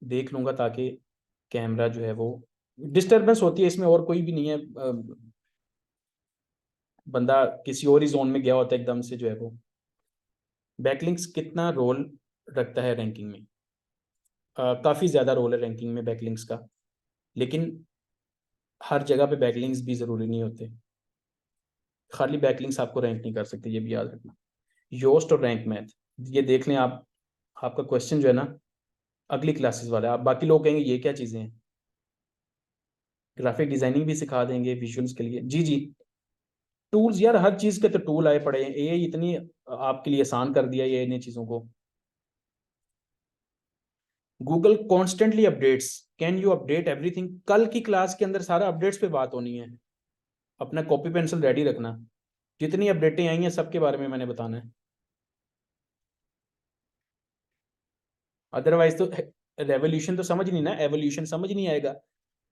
A: देख लूंगा ताकि कैमरा जो है वो, डिस्टरबेंस होती है इसमें और कोई भी नहीं है, बंदा किसी और ही जोन में गया होता है एकदम से जो है वो। बैकलिंक्स कितना रोल रखता है रैंकिंग में? काफ़ी ज़्यादा रोल है रैंकिंग में बैकलिंक्स का, लेकिन हर जगह पे बैकलिंक्स भी ज़रूरी नहीं होते, खाली बैकलिंक्स आपको रैंक नहीं कर सकते, ये भी याद रखना। योस्ट और रैंक मैथ ये देख लें आप, आपका क्वेश्चन जो है ना अगली क्लासेस वाला है, आप बाकी लोग कहेंगे ये क्या चीज़ें हैं। ग्राफिक डिजाइनिंग भी सिखा देंगे विजुअल्स के लिए, जी जी। टूल्स यार, हर चीज़ के तो टूल आए पड़े हैं, ये इतनी आपके लिए आसान कर दिया ये इन चीज़ों को। Google constantly updates, can you update everything? कल की क्लास के अंदर सारा अपडेट्स पे बात होनी है, अपना कॉपी पेंसिल रेडी रखना, जितनी अपडेटें आई हैं सबके बारे में मैंने बताना है। अदरवाइज तो रेवोल्यूशन तो समझ नहीं ना, एवोल्यूशन समझ नहीं आएगा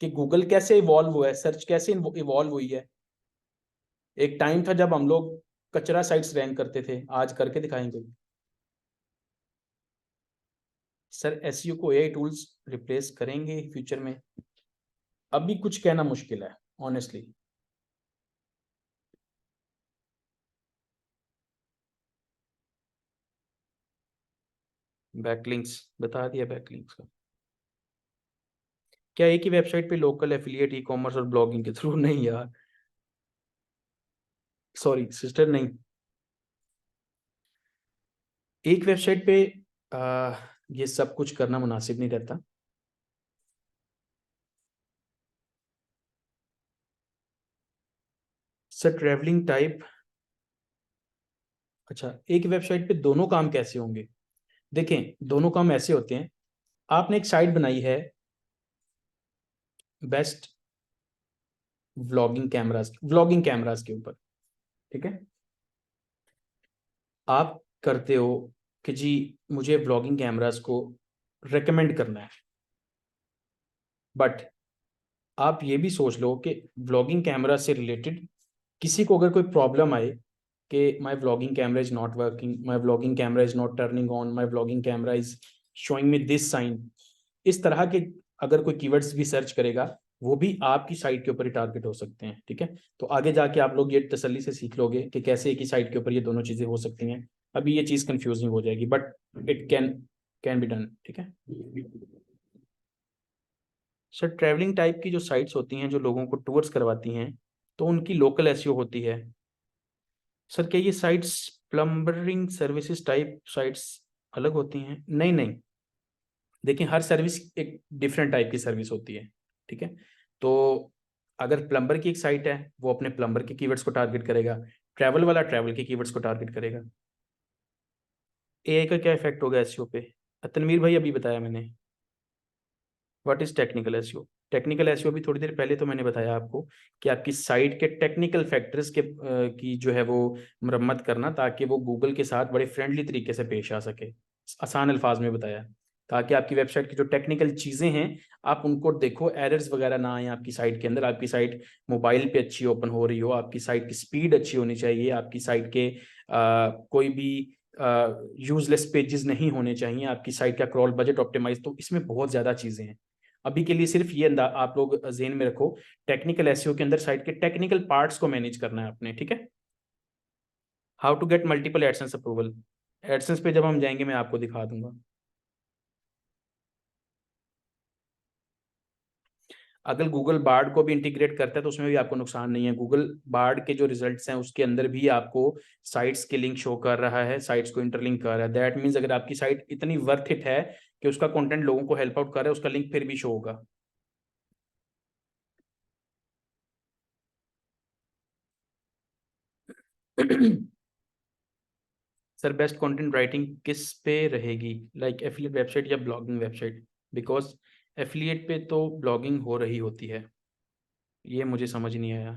A: कि गूगल कैसे इवॉल्व हुआ है, सर्च कैसे इवॉल्व हुई है। एक टाइम था जब हम लोग कचरा साइट्स रैंक करते थे, आज करके दिखाएंगे। सर एसईओ को एआई टूल्स रिप्लेस करेंगे फ्यूचर में? अभी कुछ कहना मुश्किल है ऑनेस्टली। बैकलिंक्स बता दिया, बैकलिंक्स का क्या एक ही वेबसाइट पे लोकल एफिलिएट, ई कॉमर्स और ब्लॉगिंग के थ्रू? नहीं यार, सॉरी सिस्टर, नहीं, एक वेबसाइट पे ये सब कुछ करना मुनासिब नहीं रहता। सर ट्रैवलिंग टाइप, अच्छा एक वेबसाइट पे दोनों काम कैसे होंगे? देखें दोनों काम ऐसे होते हैं, आपने एक साइट बनाई है बेस्ट व्लॉगिंग कैमरास के ऊपर, ठीक है, आप करते हो कि जी मुझे व्लॉगिंग कैमरास को रेकमेंड करना है, बट आप ये भी सोच लो कि व्लॉगिंग कैमरा से रिलेटेड किसी को अगर कोई प्रॉब्लम आए कि my vlogging camera is not working, my vlogging camera is not turning on, my vlogging camera is showing me this sign, इस तरह के अगर कोई कीवर्ड्स भी सर्च करेगा वो भी आपकी साइट के ऊपर ही टारगेट हो सकते हैं, ठीक है। तो आगे जाके आप लोग ये तसल्ली से सीख लोगे कि कैसे एक ही साइट के ऊपर ये दोनों चीजें हो सकती हैं। अभी ये चीज कंफ्यूजिंग हो जाएगी but it can be done, ठीक है। सर ट्रैवलिंग टाइप की जो साइट्स होती हैं जो लोगों को टूर्स करवाती हैं तो उनकी लोकल एसईओ होती है। सर क्या ये sites plumbing services type sites अलग होती हैं? नहीं नहीं, देखिए हर सर्विस एक डिफरेंट टाइप की सर्विस होती है, ठीक है। तो अगर प्लम्बर की एक साइट है वो अपने प्लम्बर के कीवर्ड्स को टारगेट करेगा, ट्रैवल वाला ट्रैवल के कीवर्ड्स को टारगेट करेगा। एआई का क्या इफेक्ट होगा एसईओ पे? तनवीर भाई अभी बताया मैंने। What is technical SEO? Technical SEO भी थोड़ी देर पहले तो मैंने बताया आपको कि आपकी साइट के टेक्निकल फैक्टर्स के की जो है वो मरम्मत करना ताकि वो गूगल के साथ बड़े फ्रेंडली तरीके से पेश आ सके, आसान अल्फाज में बताया, ताकि आपकी वेबसाइट की जो टेक्निकल चीज़ें हैं आप उनको देखो, एरर्स वगैरह ना आए आपकी साइट के अंदर, आपकी साइट मोबाइल पे अच्छी ओपन हो रही हो, आपकी साइट की स्पीड अच्छी होनी चाहिए, आपकी साइट के कोई भी यूजलेस पेजेस नहीं होने चाहिए, आपकी साइट का क्रॉल बजट ऑप्टिमाइज, तो इसमें बहुत ज्यादा चीजें हैं। अभी के लिए सिर्फ ये आप लोग जेन में रखो, टेक्निकल एसईओ के अंदर साइट के टेक्निकल पार्ट्स को मैनेज करना है आपने, ठीक है। How to get multiple AdSense approval, AdSense पे जब हम जाएंगे मैं आपको दिखा दूंगा। अगर गूगल बार्ड को भी इंटीग्रेट करता है तो उसमें भी आपको नुकसान नहीं है। गूगल बार्ड के जो रिजल्ट्स हैं उसके अंदर भी आपको साइट्स के लिंक शो कर रहा है, साइट्स को इंटरलिंक कर रहा है। दैट मीन्स अगर आपकी साइट इतनी वर्थ इट है कि उसका कंटेंट लोगों को हेल्प आउट कर रहा है, उसका लिंक फिर भी शो होगा। सर बेस्ट कंटेंट राइटिंग किस पे रहेगी, लाइक एफिलिएट वेबसाइट या ब्लॉगिंग वेबसाइट? बिकॉज एफिलिएट पे तो ब्लॉगिंग हो रही होती है, ये मुझे समझ नहीं आया।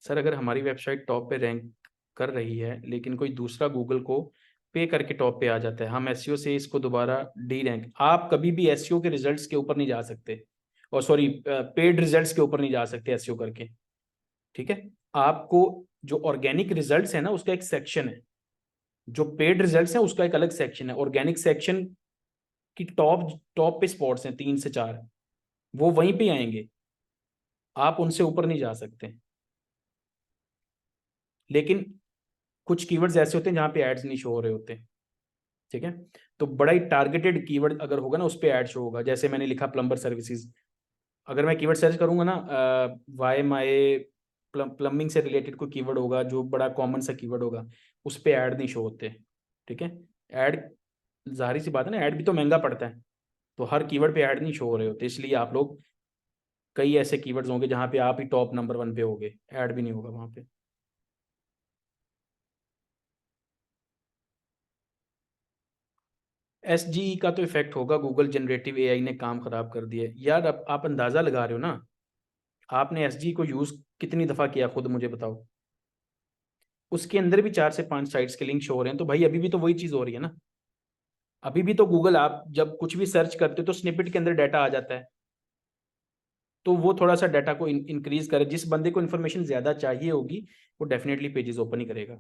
A: सर अगर हमारी वेबसाइट टॉप पे रैंक कर रही है लेकिन कोई दूसरा गूगल को पे करके टॉप पे आ जाता है, हम एसईओ से इसको दोबारा डी रैंक, आप कभी भी एसईओ के रिजल्ट्स के ऊपर नहीं जा सकते, और सॉरी पेड रिजल्ट्स के ऊपर नहीं जा सकते एसईओ करके, ठीक है। आपको जो ऑर्गेनिक रिजल्ट्स है ना उसका एक सेक्शन है, जो पेड रिजल्ट्स है उसका एक अलग सेक्शन है। ऑर्गेनिक सेक्शन की टॉप टॉप पे स्पॉट्स हैं 3 से 4, वो वहीं पे आएंगे, आप उनसे ऊपर नहीं जा सकते। लेकिन कुछ कीवर्ड्स ऐसे होते हैं जहां पे एड्स नहीं शो हो रहे होते, ठीक है। तो बड़ा ही टारगेटेड कीवर्ड अगर होगा ना उस पर ऐड शो होगा, जैसे मैंने लिखा प्लम्बर सर्विसेज, अगर मैं कीवर्ड सर्च करूंगा ना, वाई माई प्लम्बिंग से रिलेटेड कोई कीवर्ड होगा जो बड़ा कॉमन सा कीवर्ड होगा, उस पर ऐड नहीं शो होते, ठीक है। ऐड, जाहिर सी बात है ना, ऐड भी तो महंगा पड़ता है, तो हर कीवर्ड पे ऐड नहीं शो हो रहे होते, इसलिए आप लोग कई ऐसे कीवर्ड्स होंगे जहां पे आप ही टॉप नंबर 1 पे होगे, ऐड भी नहीं होगा वहां पे। एस का तो इफेक्ट होगा, गूगल जनरेटिव एआई ने काम खराब कर दिया है यार। अब आप अंदाजा लगा रहे हो ना, आपने एस को यूज कितनी दफा किया खुद मुझे बताओ, उसके अंदर भी 4 से 5 साइट्स के लिंक शो हो रहे हैं, तो भाई अभी भी तो वही चीज हो रही है ना। अभी भी तो गूगल, आप जब कुछ भी सर्च करते हो तो स्निपेट के अंदर डाटा आ जाता है, तो वो थोड़ा सा डाटा को इंक्रीज करे, जिस बंदे को इन्फॉर्मेशन ज्यादा चाहिए होगी वो डेफिनेटली पेजेस ओपन ही करेगा।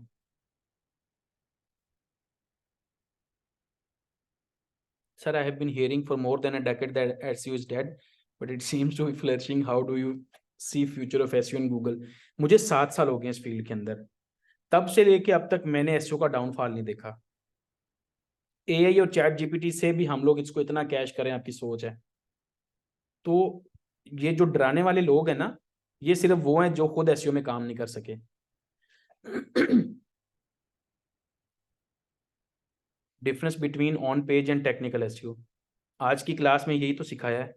A: Sir, I have been hearing for more than a decade that SEO is dead, but it seems to be flourishing. How do you see future of SEO in Google? मुझे 7 साल हो गए इस field के अंदर, तब से लेके अब तक मैंने एसईओ का डाउनफॉल नहीं देखा। एआई और चैट जीपीटी से भी हम लोग इसको इतना कैश करें, आपकी सोच है। तो ये जो डराने वाले लोग हैं ना, ये सिर्फ वो हैं जो खुद एसईओ में काम नहीं कर सके। Difference between on page and technical SEO, आज की क्लास में यही तो सिखाया है।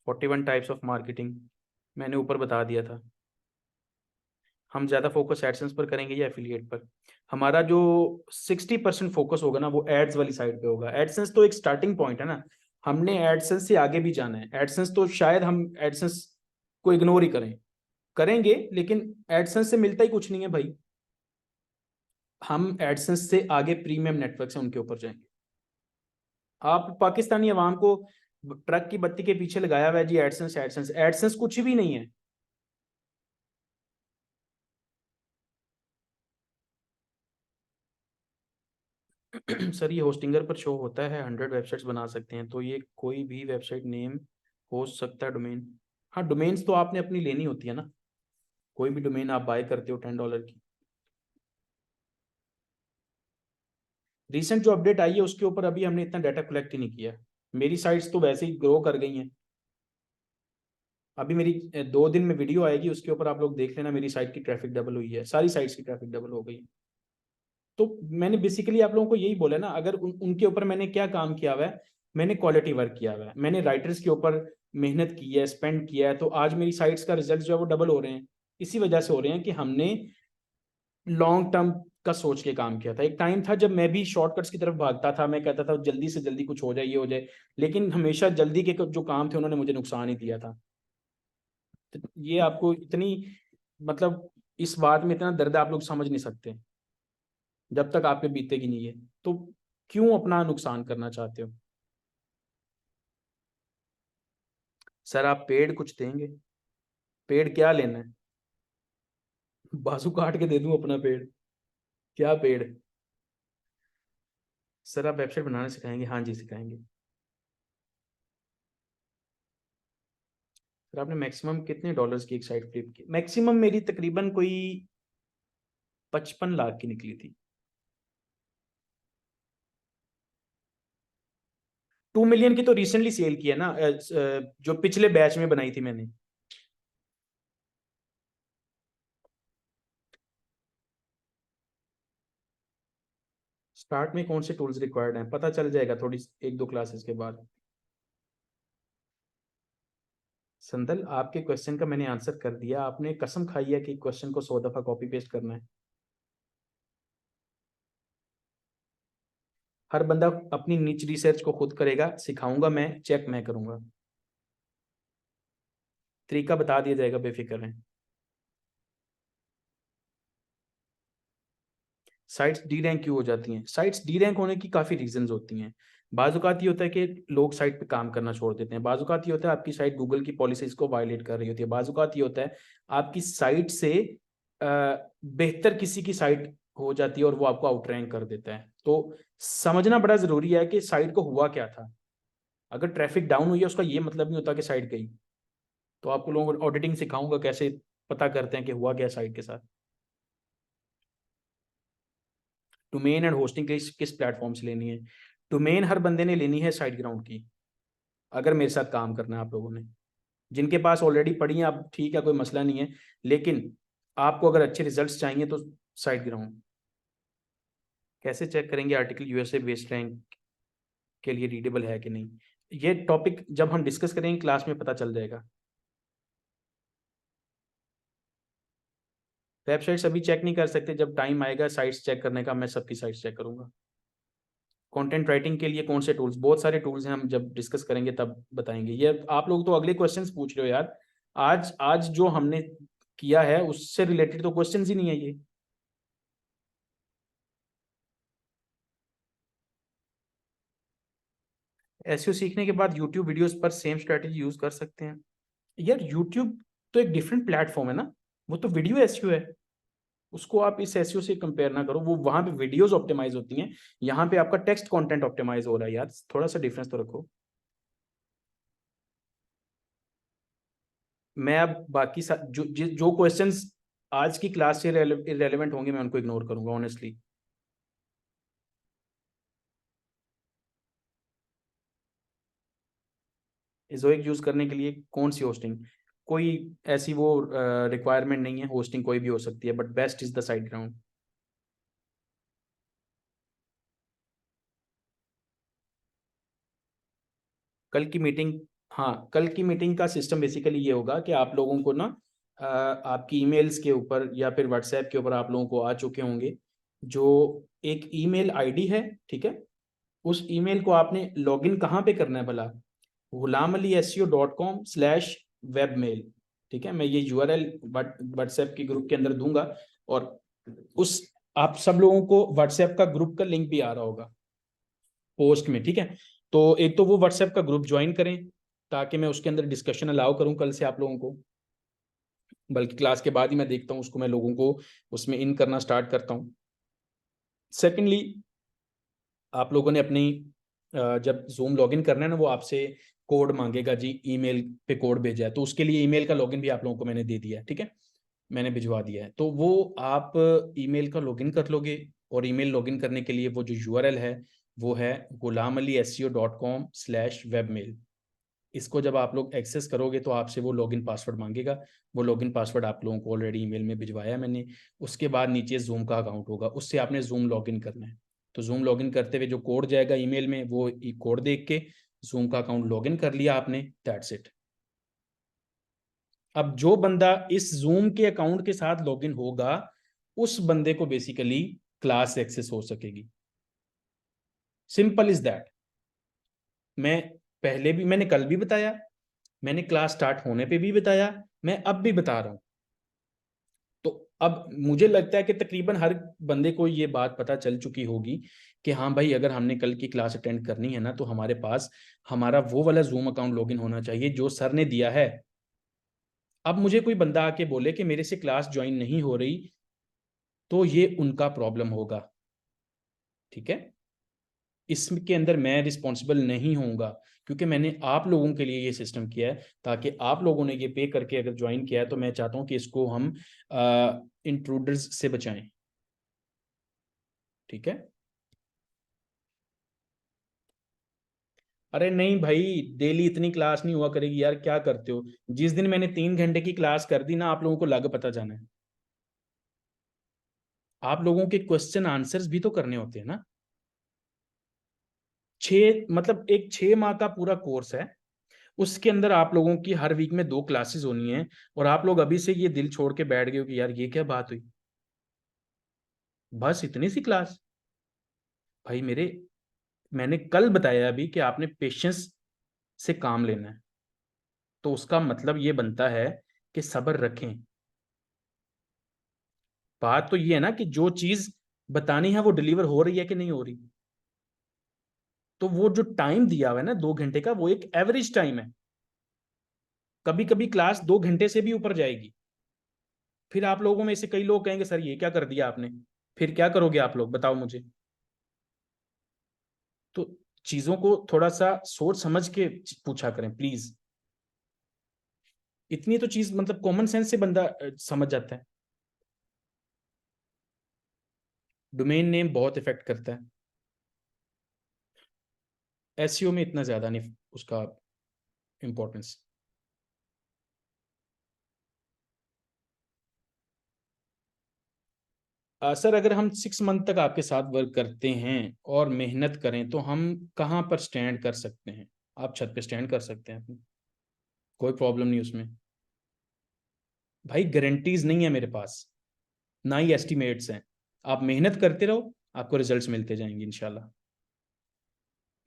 A: 41 टाइप्स ऑफ मार्केटिंग मैंने ऊपर बता दिया था। हम ज़्यादा फोकस एडसेंस पर करेंगे या एफिलिएट पर? हमारा जो 60% फोकस होगा ना वो एड्स वाली साइड पे होगा। एडसेंस तो एक स्टार्टिंग पॉइंट है ना, हमने एडसेंस से आगे भी जाना है। एडसेंस तो शायद हम एडसेंस को इग्नोर ही करें, करेंगे, लेकिन एडसेंस से मिलता ही कुछ नहीं है भाई। हम एडसेंस से आगे प्रीमियम नेटवर्क से उनके ऊपर जाएंगे। आप पाकिस्तानी अवाम को ट्रक की बत्ती के पीछे लगाया हुआ है जी, एडसेंस एडसेंस एडसेंस कुछ भी नहीं है। सर ये होस्टिंगर पर शो होता है 100 वेबसाइट्स बना सकते हैं, तो ये कोई भी वेबसाइट नेम हो सकता है डोमेन? हाँ, डोमेन्स तो आपने अपनी लेनी होती है ना, कोई भी डोमेन आप बाय करते हो $10 की। रिसेंट जो अपडेट आई है उसके ऊपर अभी हमने इतना डाटा कलेक्ट ही नहीं किया। मेरी साइट्स तो वैसे ही ग्रो कर गई हैं। अभी मेरी 2 दिन में वीडियो आएगी, उसके ऊपर आप लोग देख लेना, मेरी साइट की ट्रैफिक डबल हुई है, सारी साइट्स की ट्रैफिक डबल हो गई। तो मैंने बेसिकली आप लोगों को यही बोला ना, अगर उनके ऊपर मैंने क्या काम किया हुआ है, मैंने क्वालिटी वर्क किया हुआ है, मैंने राइटर्स के ऊपर मेहनत की है, स्पेंड किया है, तो आज मेरी साइट्स का रिजल्ट जो है वो डबल हो रहे हैं। इसी वजह से हो रहे हैं कि हमने लॉन्ग टर्म का सोच के काम किया था। एक टाइम था जब मैं भी शॉर्टकट्स की तरफ भागता था, मैं कहता था जल्दी से जल्दी कुछ हो जाए, ये हो जाए, लेकिन हमेशा जल्दी के जो काम थे उन्होंने मुझे नुकसान ही दिया था। तो ये आपको इतनी, मतलब इस बात में इतना दर्द आप लोग समझ नहीं सकते जब तक आप पे बीतेगी नहीं है। तो क्यों अपना नुकसान करना चाहते हो? सर आप पेड़ कुछ देंगे? पेड़ क्या लेना है? बाजू काट के दे दूं अपना पेड़? क्या पेड़? सर आप वेबसाइट बनाना सिखाएंगे? हाँ जी सिखाएंगे। सर आपने मैक्सिमम कितने डॉलर्स की एक साइट फ्लिप की? मैक्सिमम मेरी तकरीबन कोई 55 लाख की निकली थी। 2 मिलियन की तो रिसेंटली सेल की है ना, जो पिछले बैच में बनाई थी मैंने। स्टार्ट में कौन से टूल्स रिक्वायर्ड हैं पता चल जाएगा थोड़ी 1-2 क्लासेस के बाद। संदल आपके क्वेश्चन का मैंने आंसर कर दिया, आपने कसम खाई है कि क्वेश्चन को 100 दफा कॉपी पेस्ट करना है। हर बंदा अपनी निच रिसर्च को खुद करेगा, सिखाऊंगा मैं, चेक मैं करूंगा, तरीका बता दिया जाएगा, बेफिक्र रहें। साइट्स डी रैंक क्यों हो जाती हैं? साइट्स डी रैंक होने की काफ़ी रीजंस होती हैं। बाजुकात ये होता है कि लोग साइट पे काम करना छोड़ देते हैं, बाजुकात ये होता है आपकी साइट गूगल की पॉलिसीज को वायलेट कर रही होती है, बाजुकात ये होता है आपकी साइट से बेहतर किसी की साइट हो जाती है और वो आपको आउट रैंक कर देता है। तो समझना बड़ा ज़रूरी है कि साइट को हुआ क्या था। अगर ट्रैफिक डाउन हुई है उसका ये मतलब नहीं होता कि साइट गई। तो आपको लोगों को ऑडिटिंग सिखाऊंगा कैसे पता करते हैं कि हुआ क्या साइट के साथ। डोमेन एंड होस्टिंग किस प्लेटफॉर्म से लेनी है? डोमेन हर बंदे ने लेनी है साइट ग्राउंड की, अगर मेरे साथ काम करना है आप लोगों ने। जिनके पास ऑलरेडी पड़ी है अब ठीक है, कोई मसला नहीं है, लेकिन आपको अगर अच्छे रिजल्ट्स चाहिए तो साइट ग्राउंड। कैसे चेक करेंगे आर्टिकल यूएसए बेस्ड रैंक के लिए रीडेबल है कि नहीं? ये टॉपिक जब हम डिस्कस करेंगे क्लास में पता चल जाएगा। वेबसाइट्स अभी चेक नहीं कर सकते, जब टाइम आएगा साइट्स चेक करने का मैं सबकी साइट्स चेक करूंगा। कंटेंट राइटिंग के लिए कौन से टूल्स? बहुत सारे टूल्स हैं, हम जब डिस्कस करेंगे तब बताएंगे। ये आप लोग तो अगले क्वेश्चंस पूछ रहे हो यार, आज आज जो हमने किया है उससे रिलेटेड तो क्वेश्चंस ही नहीं है ये। एसईओ सीखने के बाद यूट्यूब वीडियोस पर सेम स्ट्रेटजी यूज कर सकते हैं? यार यूट्यूब तो एक डिफरेंट प्लेटफॉर्म है ना, वो तो वीडियो एसईओ है, उसको आप इस एसईओ से कंपेयर ना करो। वो वहां पे वीडियोस ऑप्टिमाइज होती हैं, यहाँ पे आपका टेक्स्ट कंटेंट ऑप्टिमाइज हो रहा है यार, थोड़ा सा डिफरेंस तो रखो। मैं अब बाकी जो क्वेश्चंस आज की क्लास से इरेलीवेंट होंगे मैं उनको इग्नोर करूंगा ऑनेस्टली। इजोइक यूज करने के लिए कौन सी होस्टिंग? कोई ऐसी वो रिक्वायरमेंट नहीं है, होस्टिंग कोई भी हो सकती है, but best is the site ground. कल की मीटिंग, हाँ कल की मीटिंग का सिस्टम बेसिकली ये होगा कि आप लोगों को ना आपकी ईमेल्स के ऊपर या फिर व्हाट्सएप के ऊपर आप लोगों को आ चुके होंगे जो एक ईमेल आईडी है, ठीक है? उस ईमेल को आपने लॉगिन कहाँ पे करना है भला? ghulamaliSEO.com/webmail, ठीक है? मैं ये यूआरएल व्हाट्सएप के ग्रुप के अंदर दूंगा, और उस आप सब लोगों को व्हाट्सएप का ग्रुप का लिंक भी आ रहा होगा पोस्ट में, ठीक है? तो एक तो वो व्हाट्सएप का ग्रुप ज्वाइन करें ताकि मैं उसके अंदर डिस्कशन अलाउ करूं कल से आप लोगों को, बल्कि क्लास के बाद ही मैं देखता हूं उसको, मैं लोगों को उसमें इन करना स्टार्ट करता हूं। सेकेंडली, आप लोगों ने अपनी जब जूम लॉगिन करना है ना, वो आपसे कोड मांगेगा जी, ईमेल पे कोड भेजा है, तो उसके लिए ईमेल का लॉगिन भी आप लोगों को मैंने दे दिया है, ठीक है? मैंने भिजवा दिया है, तो वो आप ईमेल का लॉगिन कर लोगे। और ईमेल लॉगिन करने के लिए वो जो यूआरएल है वो है ghulamaliseo.com/webmail। इसको जब आप लोग एक्सेस करोगे तो आपसे वो लॉगिन पासवर्ड मांगेगा। वो लॉगिन पासवर्ड आप लोगों को ऑलरेडी ईमेल में भिजवाया मैंने। उसके बाद नीचे जूम का अकाउंट होगा, उससे आपने जूम लॉगिन करना है। तो जूम लॉगिन करते हुए जो कोड जाएगा ईमेल में, वो कोड देख के जूम का अकाउंट लॉगिन कर लिया आपने, दैट्स इट। अब जो बंदा इस जूम के अकाउंट के साथ लॉगिन होगा उस बंदे को बेसिकली क्लास एक्सेस हो सकेगी। Simple is that. मैं पहले भी, मैंने कल भी बताया, मैंने क्लास स्टार्ट होने पे भी बताया, मैं अब भी बता रहा हूं। तो अब मुझे लगता है कि तकरीबन हर बंदे को ये बात पता चल चुकी होगी कि हाँ भाई, अगर हमने कल की क्लास अटेंड करनी है ना तो हमारे पास हमारा वो वाला जूम अकाउंट लॉगिन होना चाहिए जो सर ने दिया है। अब मुझे कोई बंदा आके बोले कि मेरे से क्लास ज्वाइन नहीं हो रही, तो ये उनका प्रॉब्लम होगा, ठीक है। इसके अंदर मैं रिस्पॉन्सिबल नहीं होऊंगा, क्योंकि मैंने आप लोगों के लिए ये सिस्टम किया है, ताकि आप लोगों ने ये पे करके अगर ज्वाइन किया है तो मैं चाहता हूं कि इसको हम इंट्रूडर्स से बचाएं, ठीक है। अरे नहीं भाई, डेली इतनी क्लास नहीं हुआ करेगी यार, क्या करते हो। जिस दिन मैंने 3 घंटे की क्लास कर दी ना, आप लोगों को लग पता जाना है। आप लोगों के क्वेश्चन आंसर्स भी तो करने होते हैं ना। मतलब एक 6 माह का पूरा कोर्स है, उसके अंदर आप लोगों की हर वीक में 2 क्लासेस होनी है, और आप लोग अभी से ये दिल छोड़ के बैठ गए हो कि यार ये क्या बात हुई, बस इतनी सी क्लास। भाई मेरे, मैंने कल बताया अभी कि आपने पेशेंस से काम लेना है, तो उसका मतलब ये बनता है कि सब्र रखें। बात तो ये है ना कि जो चीज बतानी है वो डिलीवर हो रही है कि नहीं हो रही। तो वो जो टाइम दिया हुआ है ना 2 घंटे का, वो एक एवरेज टाइम है। कभी कभी क्लास 2 घंटे से भी ऊपर जाएगी। फिर आप लोगों में से कई लोग कहेंगे सर ये क्या कर दिया आपने, फिर क्या करोगे आप लोग, बताओ मुझे। तो चीजों को थोड़ा सा सोच समझ के पूछा करें प्लीज। इतनी तो चीज मतलब कॉमन सेंस से बंदा समझ जाता है। डोमेन नेम बहुत इफेक्ट करता है। एसईओ में इतना ज्यादा नहीं उसका इंपॉर्टेंस। सर अगर हम 6 मंथ तक आपके साथ वर्क करते हैं और मेहनत करें तो हम कहाँ पर स्टैंड कर सकते हैं। आप छत पे स्टैंड कर सकते हैं अपनी, कोई प्रॉब्लम नहीं उसमें। भाई गारंटीज नहीं है मेरे पास, ना ही एस्टिमेट्स हैं। आप मेहनत करते रहो, आपको रिजल्ट्स मिलते जाएंगे इंशाल्लाह।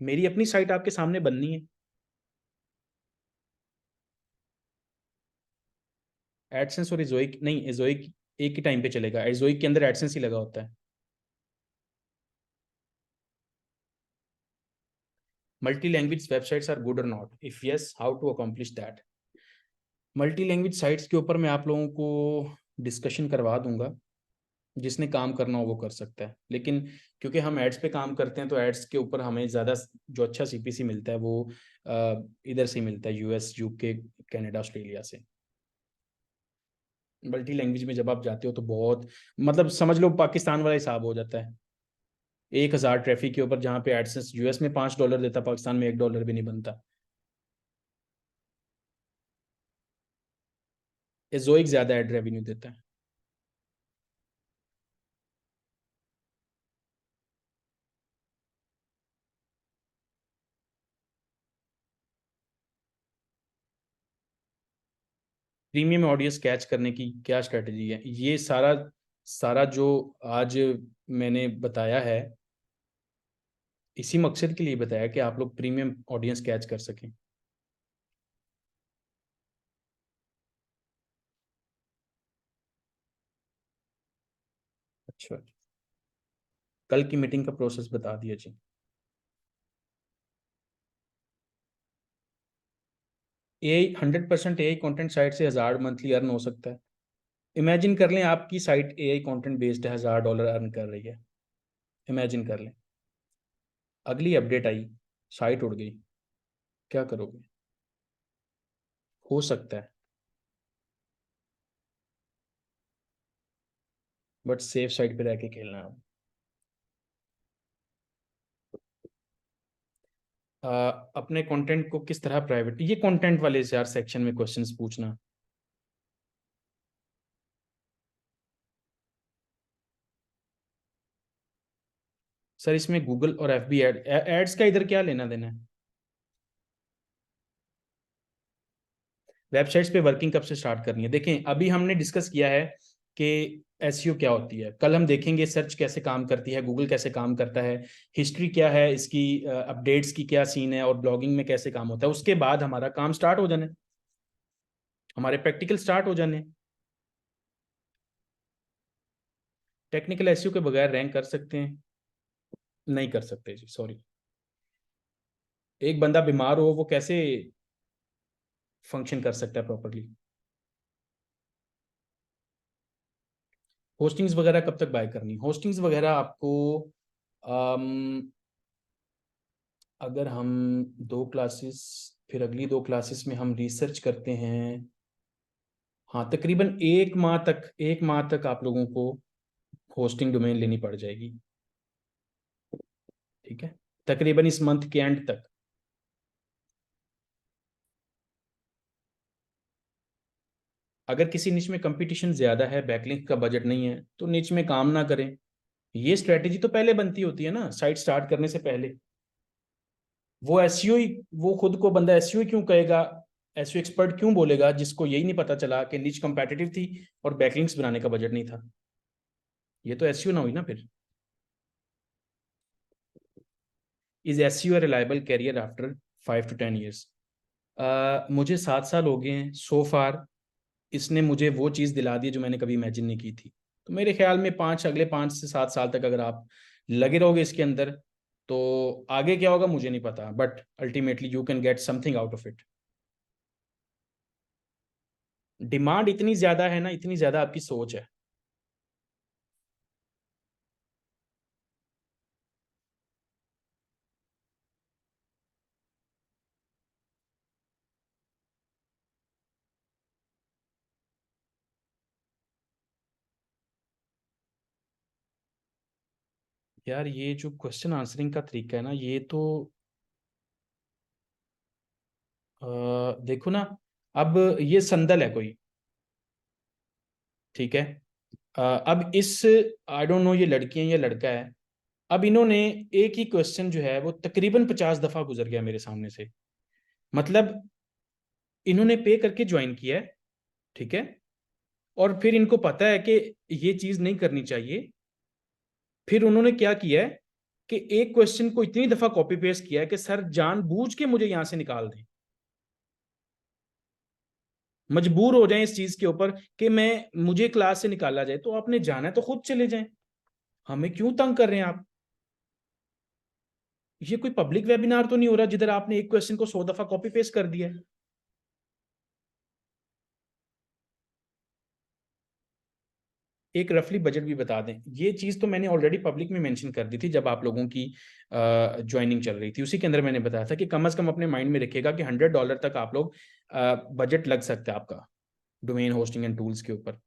A: मेरी अपनी साइट आपके सामने बननी है। एडसेंस और एजोइक नहीं, एजोइक एक ही टाइम पे चलेगा, एजोइक के अंदर एडसेंस ही लगा होता है। Multi language websites are good और not, if yes how to accomplish that. Multi language sites के ऊपर मैं आप लोगों को डिस्कशन करवा दूंगा। जिसने काम करना हो वो कर सकता है, लेकिन क्योंकि हम एड्स पे काम करते हैं तो एड्स के ऊपर हमें ज़्यादा जो अच्छा सीपीसी मिलता है वो इधर से ही मिलता है, यूएस, यूके, कनाडा, ऑस्ट्रेलिया से। मल्टी लैंग्वेज में जब आप जाते हो तो बहुत, मतलब समझ लो पाकिस्तान वाला हिसाब हो जाता है। 1,000 ट्रैफिक के ऊपर जहाँ पे एडसेंस यूएस में $5 देता, पाकिस्तान में $1 भी नहीं बनता। एजोइक ज़्यादा एड रेवेन्यू देता है। प्रीमियम ऑडियंस कैच करने की क्या स्ट्रेटजी है, ये सारा सारा जो आज मैंने बताया है, इसी मकसद के लिए बताया कि आप लोग प्रीमियम ऑडियंस कैच कर सकें। अच्छा, कल की मीटिंग का प्रोसेस बता दिया जी। एआई 100% एआई कंटेंट साइट से 1,000 मंथली अर्न हो सकता है। इमेजिन कर लें आपकी साइट एआई कंटेंट बेस्ड है, $1,000 अर्न कर रही है। इमेजिन कर लें, अगली अपडेट आई, साइट उड़ गई, क्या करोगे। हो सकता है, बट सेफ साइड पे रह के खेलना है। अपने कंटेंट को किस तरह प्राइवेट, ये कंटेंट वाले यार सेक्शन में क्वेश्चंस पूछना। सर इसमें गूगल और एफबी एड्स का इधर क्या लेना देना है। वेबसाइट्स पे वर्किंग कब से स्टार्ट करनी है, देखें अभी हमने डिस्कस किया है कि एसईओ क्या होती है। कल हम देखेंगे सर्च कैसे काम करती है, गूगल कैसे काम करता है, हिस्ट्री क्या है इसकी, अपडेट्स की क्या सीन है, और ब्लॉगिंग में कैसे काम होता है। उसके बाद हमारा काम स्टार्ट हो जाने, हमारे प्रैक्टिकल स्टार्ट हो जाने। टेक्निकल एसईओ के बगैर रैंक कर सकते हैं, नहीं कर सकते जी, सॉरी। एक बंदा बीमार हो वो कैसे फंक्शन कर सकता है प्रॉपरली। होस्टिंग्स वगैरह कब तक बाय करनी? होस्टिंग्स वगैरह आपको अगर हम 2 क्लासेस, फिर अगली 2 क्लासेस में हम रिसर्च करते हैं, हाँ तकरीबन 1 माह तक आप लोगों को होस्टिंग डोमेन लेनी पड़ जाएगी। ठीक है, तकरीबन इस मंथ के एंड तक। अगर किसी निच में कंपटीशन ज्यादा है, बैकलिंक का बजट नहीं है, तो निच में काम ना करें। ये स्ट्रेटेजी तो पहले बनती होती है ना, साइट स्टार्ट करने से पहले। वो एसईओ ही, वो खुद को बंदा एसईओ क्यों कहेगा, एसईओ एक्सपर्ट क्यों बोलेगा, जिसको यही नहीं पता चला कि निच कंपेटिटिव थी और बैकलिंक्स बनाने का बजट नहीं था? ये तो एसईओ ना हुई ना फिर। Is SEO reliable career after 5 to 10 years? मुझे 7 साल हो गए हैं सो फार। इसने मुझे वो चीज़ दिला दी जो मैंने कभी इमेजिन नहीं की थी। तो मेरे ख्याल में अगले 5 से 7 साल तक अगर आप लगे रहोगे इसके अंदर, तो आगे क्या होगा मुझे नहीं पता, but ultimately you can get something out of it. Demand इतनी ज्यादा है ना, इतनी ज्यादा आपकी सोच है। यार ये जो क्वेश्चन आंसरिंग का तरीका है ना, ये तो देखो ना, अब ये संदल है कोई, ठीक है। अब इस, आई डोंट नो ये लड़की है या लड़का है। अब इन्होंने एक ही क्वेश्चन जो है वो तकरीबन 50 दफा गुजर गया मेरे सामने से। मतलब इन्होंने पे करके ज्वाइन किया है, ठीक है, और फिर इनको पता है कि ये चीज नहीं करनी चाहिए। फिर उन्होंने क्या किया है कि एक क्वेश्चन को इतनी दफा कॉपी पेस्ट किया है कि सर जानबूझ के मुझे यहां से निकाल दें, मजबूर हो जाएं इस चीज के ऊपर कि मैं, मुझे क्लास से निकाला जाए। तो आपने जाना है तो खुद चले जाएं, हमें क्यों तंग कर रहे हैं आप? ये कोई पब्लिक वेबिनार तो नहीं हो रहा जिधर आपने एक क्वेश्चन को 100 दफा कॉपी पेस्ट कर दिया है। एक रफली बजट भी बता दें, ये चीज तो मैंने ऑलरेडी पब्लिक में मेंशन कर दी थी जब आप लोगों की ज्वाइनिंग चल रही थी, उसी के अंदर मैंने बताया था कि कम से कम अपने माइंड में रखिएगा कि $100 तक आप लोग बजट लग सकता है आपका डोमेन होस्टिंग एंड टूल्स के ऊपर।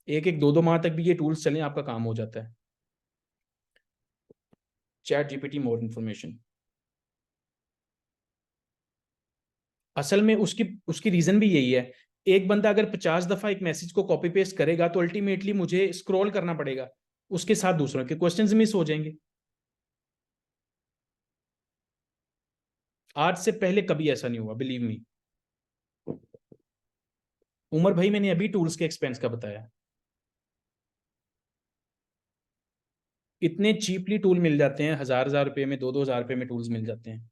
A: एक एक दो दो माह तक भी ये टूल्स चलें, आपका काम हो जाता है। चैट जीपीटी मोर इन्फॉर्मेशन, असल में उसकी उसकी रीजन भी यही है। एक बंदा अगर 50 दफा एक मैसेज को कॉपी पेस्ट करेगा तो अल्टीमेटली मुझे स्क्रॉल करना पड़ेगा, उसके साथ दूसरों के क्वेश्चंस मिस हो जाएंगे। आज से पहले कभी ऐसा नहीं हुआ, बिलीव मी। उमर भाई मैंने अभी टूल्स के एक्सपेंस का बताया। इतने चीपली टूल मिल जाते हैं, 1000 1000 रुपए में, 2000 रुपए में टूल्स मिल जाते हैं।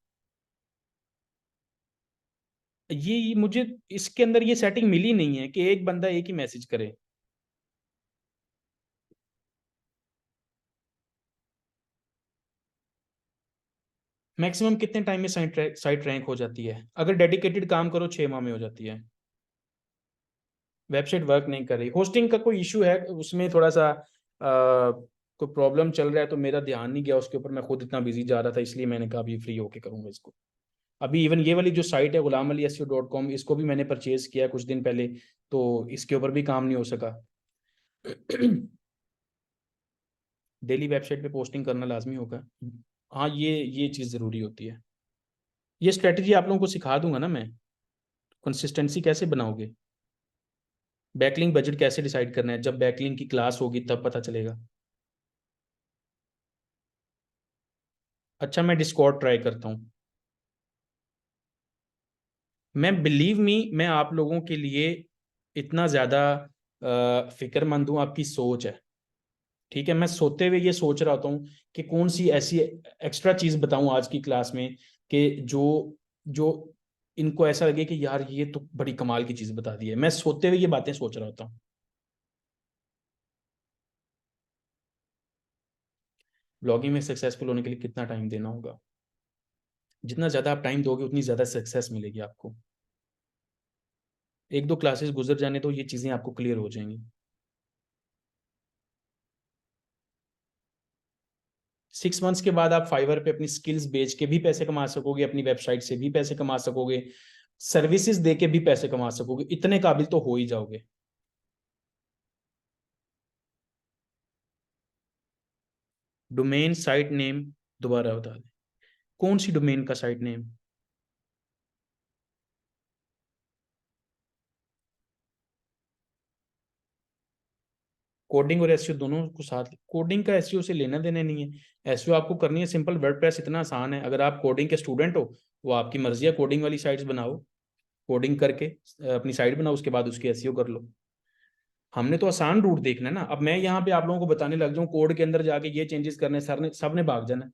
A: ये मुझे इसके अंदर ये सेटिंग मिली नहीं है कि एक बंदा एक ही मैसेज करे। मैक्सिमम कितने टाइम में साइट रैंक हो जाती है? अगर डेडिकेटेड काम करो 6 माह में हो जाती है। वेबसाइट वर्क नहीं कर रही, होस्टिंग का कोई इशू है उसमें, थोड़ा सा कोई प्रॉब्लम चल रहा है, तो मेरा ध्यान नहीं गया उसके ऊपर, मैं खुद इतना बिजी जा रहा था, इसलिए मैंने कहा अभी फ्री होके करूंगा इसको। अभी इवन ये वाली जो साइट है gulamalieSEO.com, इसको भी मैंने परचेज किया कुछ दिन पहले, तो इसके ऊपर भी काम नहीं हो सका। डेली वेबसाइट पे पोस्टिंग करना लाजमी होगा। हाँ, ये चीज़ ज़रूरी होती है। ये स्ट्रेटजी आप लोगों को सिखा दूंगा ना मैं। कंसिस्टेंसी कैसे बनाओगे, बैकलिंक बजट कैसे डिसाइड करना है, जब बैकलिंक की क्लास होगी तब पता चलेगा। अच्छा, मैं डिस्कॉर्ड ट्राई करता हूँ। मैं, बिलीव मी, मैं आप लोगों के लिए इतना ज़्यादा फिक्रमंद हूँ, आपकी सोच है। ठीक है, मैं सोते हुए ये सोच रहा होता हूँ कि कौन सी ऐसी एक्स्ट्रा चीज़ बताऊँ आज की क्लास में कि जो जो इनको ऐसा लगे कि यार ये तो बड़ी कमाल की चीज़ बता दी है। मैं सोते हुए ये बातें सोच रहा होता हूँ। ब्लॉगिंग में सक्सेसफुल होने के लिए कितना टाइम देना होगा? जितना ज़्यादा आप टाइम दोगे उतनी ज़्यादा सक्सेस मिलेगी आपको। 1 2 क्लासेस गुजर जाने तो ये चीज़ें आपको क्लियर हो जाएंगी। 6 मंथ्स के बाद आप फाइवर पे अपनी स्किल्स बेच के भी पैसे कमा सकोगे, अपनी वेबसाइट से भी पैसे कमा सकोगे, सर्विसेज दे के भी पैसे कमा सकोगे, इतने काबिल तो हो ही जाओगे। डोमेन साइट नेम दोबारा बता दें, कौन सी डोमेन का साइट नेम? कोडिंग और एसईओ दोनों को साथ, कोडिंग का एसईओ से लेना देना नहीं है। एसईओ आपको करनी है सिंपल, वर्डप्रेस इतना आसान है। अगर आप कोडिंग के स्टूडेंट हो, वो आपकी मर्जी है, कोडिंग वाली साइट्स बनाओ, कोडिंग करके अपनी साइट बनाओ, उसके बाद उसकी एसईओ कर लो। हमने तो आसान रूट देखना है ना। अब मैं यहाँ पे आप लोगों को बताने लग जाऊँ कोड के अंदर जाके ये चेंजेस करने, सर ने सब ने भाग जाना।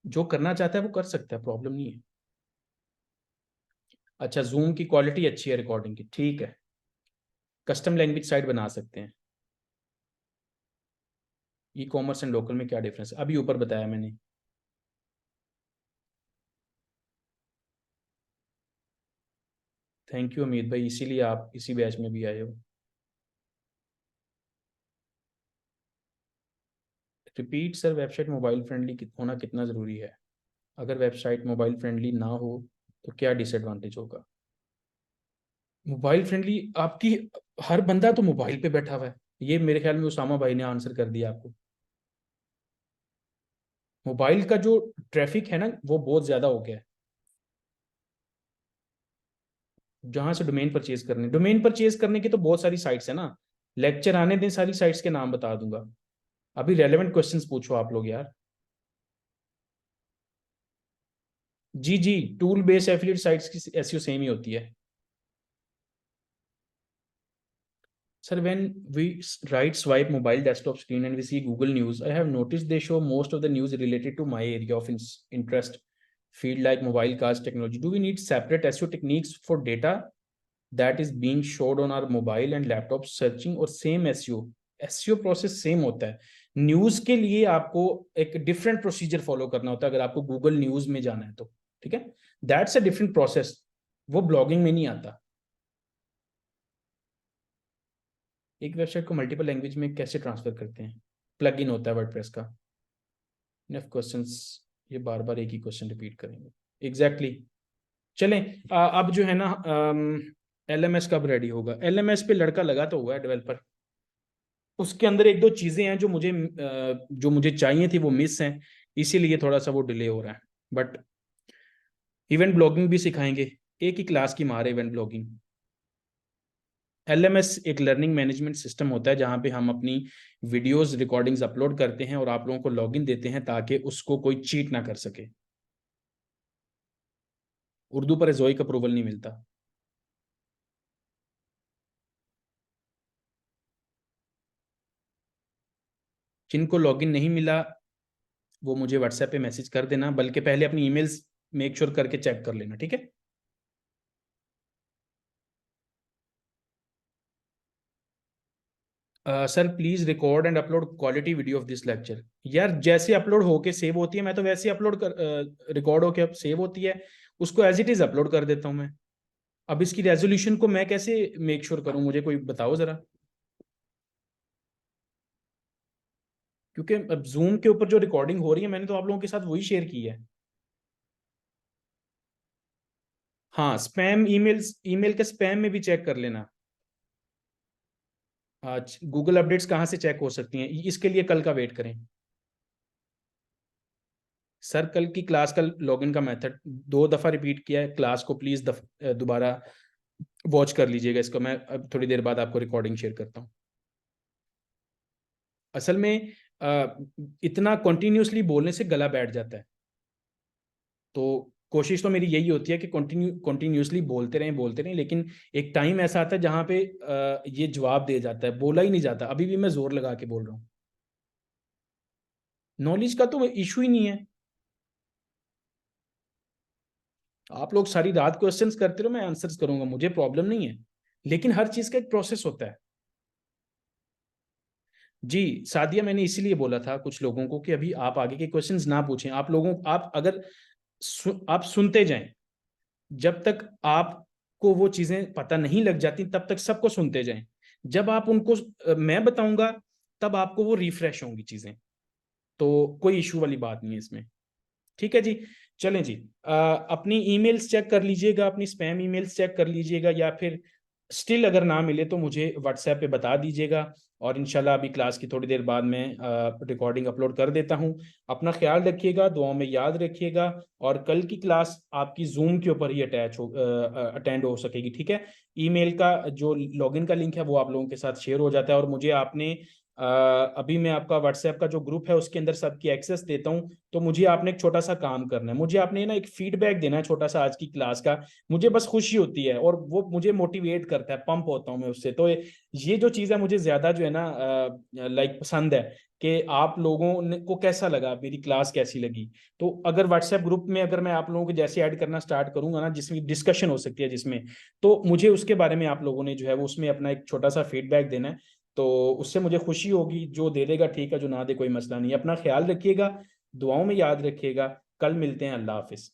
A: जो करना चाहता है वो कर सकता है, प्रॉब्लम नहीं है। अच्छा, जूम की क्वालिटी अच्छी है रिकॉर्डिंग की, ठीक है। कस्टम लैंग्वेज साइट बना सकते हैं। ई कॉमर्स एंड लोकल में क्या डिफरेंस है, अभी ऊपर बताया मैंने। थैंक यू अमित भाई, इसीलिए आप इसी बैच में भी आए हो। Repeat sir, website mobile friendly होना कितना ज़रूरी है? अगर वेबसाइट मोबाइल फ्रेंडली ना हो तो क्या डिसएडवांटेज होगा? मोबाइल फ्रेंडली आपकी, हर बंदा तो मोबाइल पे बैठा हुआ है। ये मेरे ख्याल में उसामा भाई ने आंसर कर दिया आपको। मोबाइल का जो ट्रैफिक है ना, वो बहुत ज़्यादा हो गया है। जहां से डोमेन परचेज करने की तो बहुत सारी साइट्स है ना। लेक्चर आने दें, सारी साइट्स के नाम बता दूंगा। अभी रेलेवेंट क्वेश्चंस पूछो आप लोग यार। जी जी, टूल बेस्ड एफिलिएट साइट्स की एसईओ सेम ही होती है। Sir, when we right swipe mobile desktop screen and we see Google News, I have noticed they show most of the news related to my area of interest, field like mobile cars technology. Do we need separate SEO techniques for data that is being showed on our mobile and laptop searching, और same SEO process same होता है। News के लिए आपको एक different procedure follow करना होता है अगर आपको गूगल न्यूज में जाना है तो, ठीक है। दैट्स अ डिफरेंट प्रोसेस, वो ब्लॉगिंग में नहीं आता। एक वेबसाइट को मल्टीपल लैंग्वेज में कैसे ट्रांसफर करते हैं? प्लग इन होता है वर्डप्रेस का। इनफ क्वेश्चंस, ये बार बार एक ही क्वेश्चन रिपीट करेंगे। Exactly exactly. चलें, अब जो है ना, एलएमएस कब रेडी होगा? एलएमएस पे लड़का लगा तो हुआ है डेवलपर, उसके अंदर एक दो चीजें हैं जो मुझे चाहिए थी, वो मिस हैं, इसीलिए थोड़ा सा वो डिले हो रहा है। बट इवेंट ब्लॉगिंग भी सिखाएंगे, एक ही क्लास की मार है इवेंट ब्लॉगिंग। एलएमएस एक लर्निंग मैनेजमेंट सिस्टम होता है जहां पे हम अपनी वीडियोस रिकॉर्डिंग्स अपलोड करते हैं और आप लोगों को लॉगिन देते हैं ताकि उसको कोई चीट ना कर सके। उर्दू पर जोइक अप्रूवल नहीं मिलता। जिनको लॉगिन नहीं मिला वो मुझे व्हाट्सएप पे मैसेज कर देना, बल्कि पहले अपनी ईमेल्स मेक श्योर करके चेक कर लेना, ठीक है। Sir please record and upload quality video of this lecture. यार जैसे अपलोड होके सेव होती है, मैं तो वैसे अपलोड कर, रिकॉर्ड होके अब सेव होती है, उसको एज इट इज अपलोड कर देता हूँ मैं। अब इसकी रेजोल्यूशन को मैं कैसे मेक श्योर करूं, मुझे कोई बताओ जरा। क्योंकि अब जूम के ऊपर जो रिकॉर्डिंग हो रही है, मैंने तो आप लोगों के साथ वही शेयर की है। हाँ, स्पैम ईमेल्स, ईमेल के स्पैम में भी चेक कर लेना। आज गूगल अपडेट्स कहाँ से चेक हो सकती हैं, इसके लिए कल का वेट करें। सर कल की क्लास का लॉगिन का मेथड 2 दफा रिपीट किया है, क्लास को प्लीज दोबारा वॉच कर लीजिएगा इसको। मैं अब थोड़ी देर बाद आपको रिकॉर्डिंग शेयर करता हूँ। असल में इतना कंटिन्यूसली बोलने से गला बैठ जाता है, तो कोशिश तो मेरी यही होती है कि कंटिन्यूसली बोलते रहें, लेकिन एक टाइम ऐसा आता है जहां पे ये जवाब दे जाता है, बोला ही नहीं जाता। अभी भी मैं जोर लगा के बोल रहा हूँ। नॉलेज का तो इशू ही नहीं है। आप लोग सारी रात क्वेश्चंस करते रहो, मैं आंसर्स करूंगा, मुझे प्रॉब्लम नहीं है। लेकिन हर चीज का एक प्रोसेस होता है। जी सादिया, मैंने इसीलिए बोला था कुछ लोगों को कि अभी आप आगे के क्वेश्चंस ना पूछें। आप अगर आप सुनते जाएं, जब तक आपको वो चीजें पता नहीं लग जाती तब तक सबको सुनते जाएं। जब आप उनको मैं बताऊंगा तब आपको वो रिफ्रेश होंगी चीजें। तो कोई इशू वाली बात नहीं है इसमें। ठीक है जी। चलें जी, अपनी ईमेल्स चेक कर लीजिएगा, अपनी स्पैम ईमेल्स चेक कर लीजिएगा, या फिर स्टिल अगर ना मिले तो मुझे व्हाट्सएप पे बता दीजिएगा, और इंशाल्लाह अभी क्लास की थोड़ी देर बाद मैं रिकॉर्डिंग अपलोड कर देता हूँ। अपना ख्याल रखिएगा, दुआओं में याद रखिएगा, और कल की क्लास आपकी जूम के ऊपर ही अटेंड हो सकेगी। ठीक है। ईमेल का जो लॉगिन का लिंक है वो आप लोगों के साथ शेयर हो जाता है, और मुझे आपने अभी मैं आपका व्हाट्सएप का जो ग्रुप है उसके अंदर सबकी एक्सेस देता हूँ। तो मुझे आपने एक छोटा सा काम करना है, मुझे आपने ना एक फीडबैक देना है छोटा सा आज की क्लास का। मुझे बस खुशी होती है और वो मुझे मोटिवेट करता है, पंप होता हूँ मैं उससे। तो ये जो चीज़ है मुझे ज़्यादा जो है ना लाइक पसंद है, कि आप को कैसा लगा, मेरी क्लास कैसी लगी। तो अगर व्हाट्सएप ग्रुप में अगर मैं आप लोगों को जैसे ऐड करना स्टार्ट करूंगा ना, जिसमें डिस्कशन हो सकती है जिसमें, तो मुझे उसके बारे में आप लोगों ने जो है वो उसमें अपना एक छोटा सा फीडबैक देना है। तो उससे मुझे खुशी होगी, जो दे देगा ठीक है, जो ना दे कोई मसला नहीं। अपना ख्याल रखिएगा, दुआओं में याद रखिएगा। कल मिलते हैं। अल्लाह हाफिज।